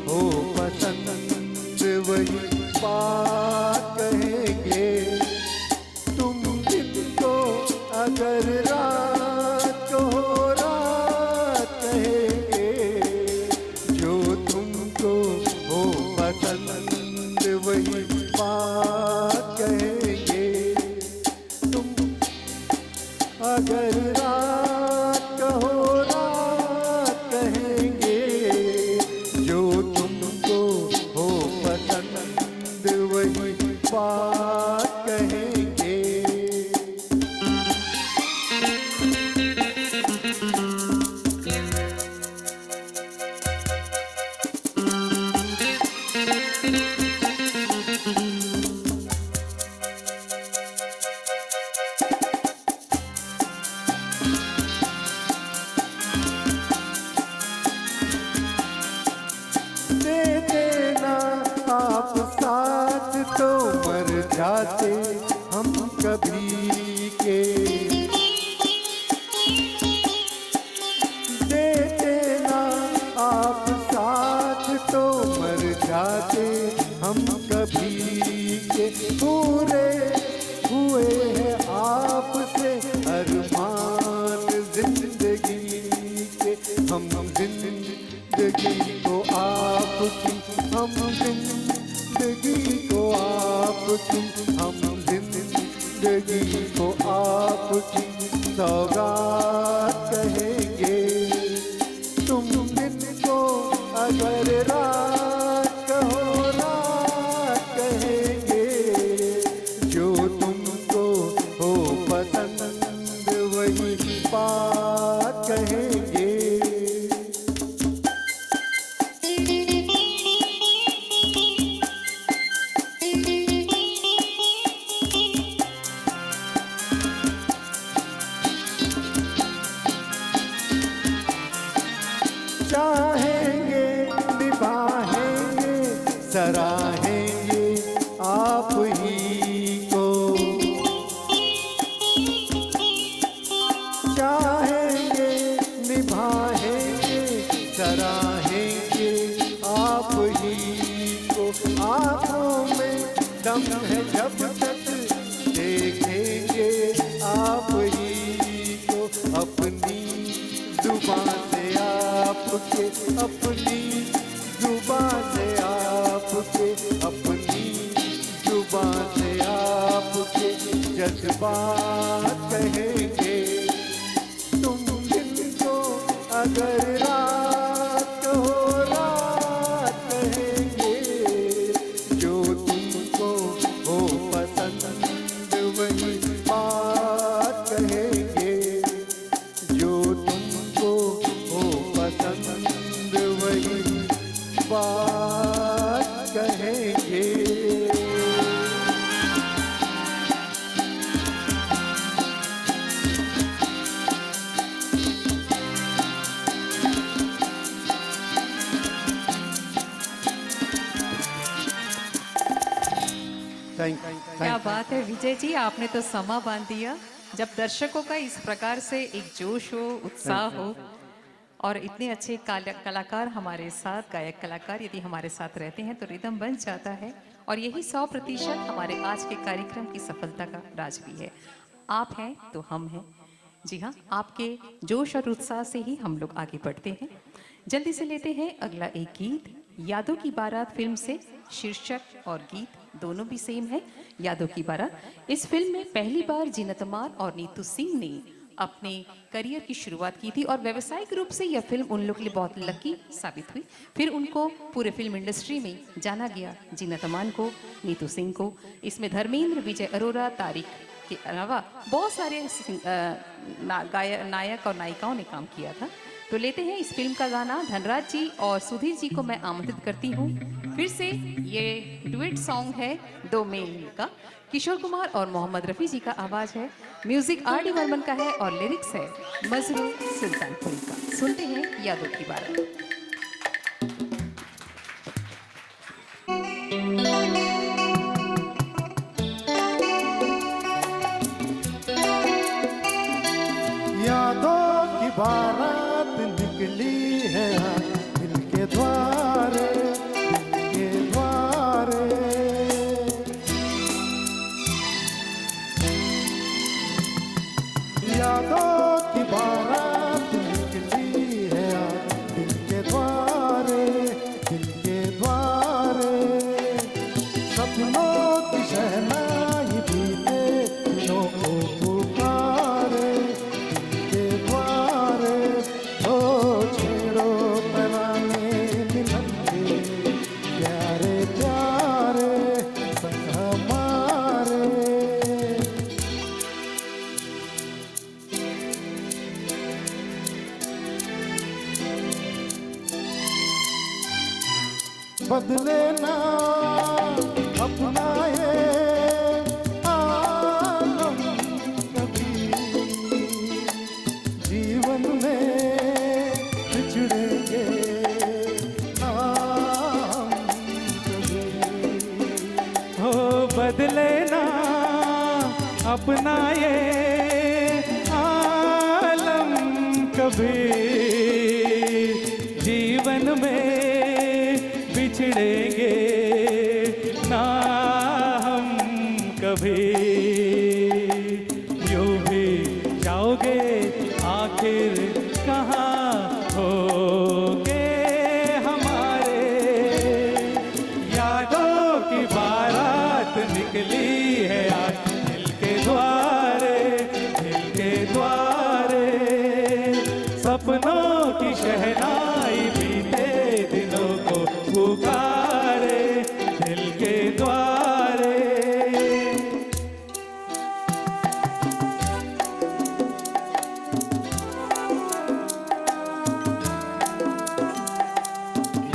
हो पसंद वही बात कहेंगे। तुम जिनको अगर रात को रात कहेंगे। जो तुमको हो पसंद वही बात कहेंगे। अगर रात कहो रात कहेंगे। जो तुमको हो पसंद वही बात कहेंगे। आप साथ तो मर जाते हम कभी के। देते ना आप साथ तो मर जाते हम कभी के। पूरे हुए हैं आपसे अरमान जिंदगी के। हम जिंदगी को आपकी, हम जिंदगी को आपकी, हम जिंदगी को आपकी सौगात कहेंगे। तुम जिनको अगर रात कहो रात कहेंगे। जो तुमको हो पसंद वही बात कहेंगे। चाहेंगे निभाएंगे सराहेंगे आप ही को। चाहेंगे निभाएंगे सराहेंगे आप ही को। आँखों में दम है जब तक देखेंगे आप ही को। अपनी जुबान से आपके, अपनी जुबान से आपके, अपनी जुबान से आपके जज्बात कहेंगे। तुम जिनको अगर रात बात कहेंगे। क्या बात है विजय जी, आपने तो समा बांध दिया। जब दर्शकों का इस प्रकार से एक जोश हो, उत्साह हो और इतने अच्छे कलाकार हमारे साथ, गायक कलाकार यदि हमारे साथ रहते हैं तो रिदम बन जाता है। और यही 100% हमारे आज के कार्यक्रम की सफलता का राज भी है। आप हैं तो हम हैं। जी हाँ, आपके जोश और उत्साह से ही हम लोग आगे बढ़ते हैं। जल्दी से लेते हैं अगला एक गीत, यादों की बारात फिल्म से। शीर्षक और गीत दोनों भी सेम है, यादों की बारात। इस फिल्म में पहली बार जीनत अमान और नीतू सिंह ने अपने करियर की शुरुआत की थी और व्यावसायिक रूप से यह फिल्म उन लोग के लिए बहुत लकी साबित हुई। फिर उनको पूरे फिल्म इंडस्ट्री में जाना गया, जीनत अमान को, नीतू सिंह को। इसमें धर्मेंद्र, विजय अरोरा, तारिक के अलावा बहुत सारे नायक और नायिकाओं ने काम किया था। तो लेते हैं इस फिल्म का गाना। धनराज जी और सुधीर जी को मैं आमंत्रित करती हूँ फिर से। ये डुएट सॉन्ग है दो मेल का, किशोर कुमार और मोहम्मद रफ़ी जी का आवाज़ है। Music R.D. बर्मन का है और लिरिक्स है मजरू सुल्तानपुरी का। सुनते हैं यादों की बारात। यादों की बारात निकली है दिल के द्वारे, दिल के द्वारे। यादों की बारात निकली है दिल के द्वारे, दिल के द्वारे। सपनों की शहनाई बीते दिनों को पुकारे, के द्वारे। ओ छेड़ो तराने मिलन के, प्यारे प्यारे संग हमारे। बदले ना अपना ये आलम कभी, जीवन में बिछड़ेंगे हम कभी। हो बदले ना अपना ये आलम कभी, जीवन में बिछड़ेंगे ना हम कभी। यूं भी जाओगे आखिर कहाँ होगे हमारे। यादों की बारात निकली है आज दिल के द्वारे, दिल के द्वारे। सपनों की शहनाई बीते दिनों को पुकारे, दिल के द्वारे।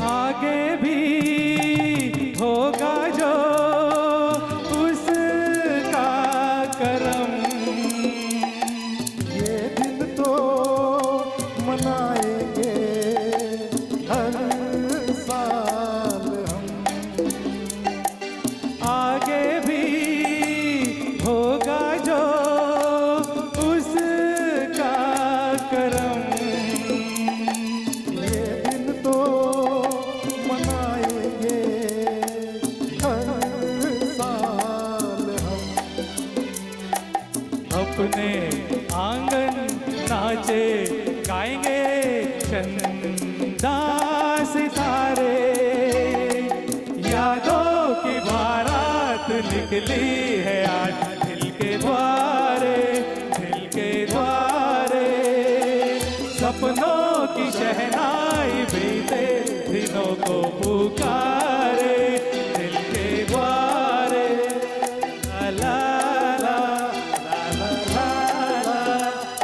आगे भी होगा जो उसका करम, ये दिन तो मनाएंगे हर साल हम। आगे भी होगा जो उसका करम। ये दिन तो मनाएंगे हर साल हम। अपने आंगन नाचे गाएंगे चंदा सितारे। यादों की बारात निकली है आज दिल के द्वारे, दिल के द्वारे। सपनों की शहनाई बीते दिनों को पुकारे, दिल के द्वारे। ला ला ला ला ला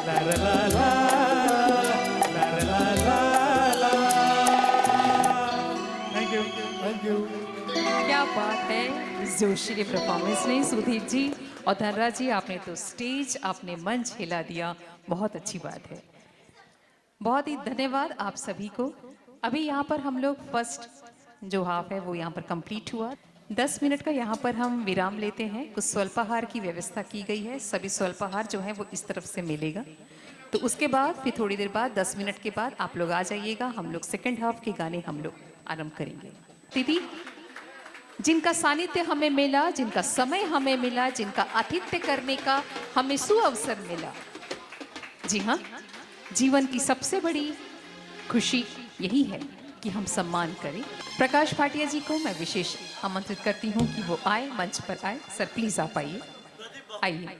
ला ला ला ला ला ला ला ला। लो। क्या बात है इस जोशीले परफॉर्मेंस ने सुधीर जी और धनराज जी, आपने तो स्टेज, आपने मंच हिला दिया, बहुत अच्छी बात है। बहुत ही धन्यवाद आप सभी को। अभी यहाँ पर हम लोग फर्स्ट जो हाफ है वो यहाँ पर कंप्लीट हुआ। 10 मिनट का यहाँ पर हम विराम लेते हैं। कुछ स्वल्पाहार की व्यवस्था की गई है, सभी स्वल्पाहार जो है वो इस तरफ से मिलेगा। तो उसके बाद फिर थोड़ी देर बाद 10 मिनट के बाद आप लोग आ जाइएगा, हम लोग सेकेंड हाफ के गाने हम लोग आरंभ करेंगे। दीदी, जिनका सानिध्य हमें मिला, जिनका समय हमें मिला, जिनका आतिथ्य करने का हमें सुअवसर मिला, जी हाँ, जीवन की सबसे बड़ी खुशी यही है कि हम सम्मान करें। प्रकाश भाटिया जी को मैं विशेष आमंत्रित करती हूँ कि वो आए, मंच पर आए। सर प्लीज आप आइए, आइए।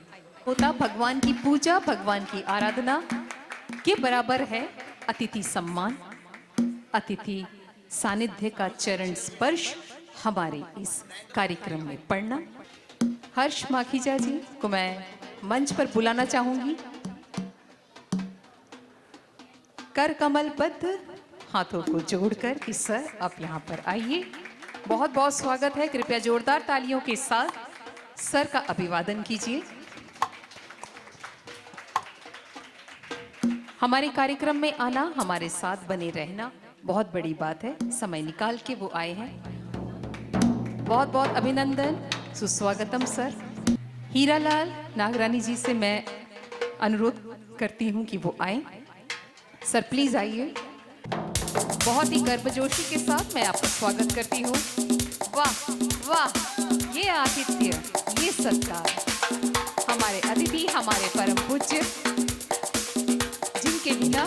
होता भगवान की पूजा, भगवान की आराधना के बराबर है अतिथि सम्मान, अतिथि सानिध्य का चरण स्पर्श हमारे इस कार्यक्रम में पढ़ना। हर्ष माखीजा जी को मैं मंच पर बुलाना चाहूंगी। कर कमलबद्ध हाथों को जोड़कर कि सर आप यहाँ पर आइए। बहुत बहुत स्वागत है, कृपया जोरदार तालियों के साथ सर का अभिवादन कीजिए। हमारे कार्यक्रम में आना, हमारे साथ बने रहना बहुत बड़ी बात है। समय निकाल के वो आए हैं, बहुत बहुत अभिनंदन, सुस्वागतम सर। हीरालाल नागरानी जी से मैं अनुरोध करती हूँ कि वो आए। सर प्लीज आइए। बहुत ही गर्मजोशी के साथ मैं आपका स्वागत करती हूँ। वाह वाह, ये आतिथ्य, ये सत्कार, हमारे अतिथि, हमारे परम पूज्य, जिनके बिना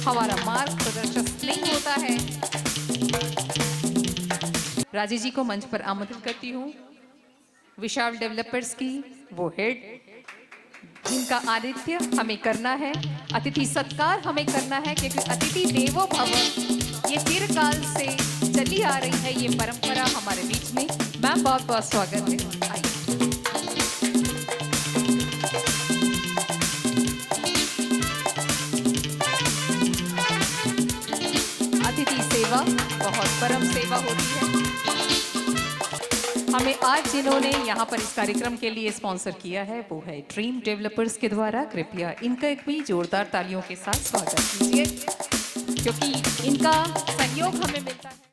हमारा मार्ग प्रदर्शित नहीं होता है। राजेश जी को मंच पर आमंत्रित करती हूँ। विशाल डेवलपर्स की वो हेड, जिनका आतिथ्य हमें करना है, अतिथि सत्कार हमें करना है, क्योंकि अतिथि देवो भव ये चिरकाल से चली आ रही है, ये परंपरा हमारे बीच में। मैम बहुत बहुत स्वागत है, आइए। अतिथि सेवा बहुत परम सेवा होती है। हमें आज जिन्होंने यहाँ पर इस कार्यक्रम के लिए स्पॉन्सर किया है वो है ड्रीम डेवलपर्स के द्वारा। कृपया इनका एक भी जोरदार तालियों के साथ स्वागत कीजिए, क्योंकि इनका सहयोग हमें मिलता है।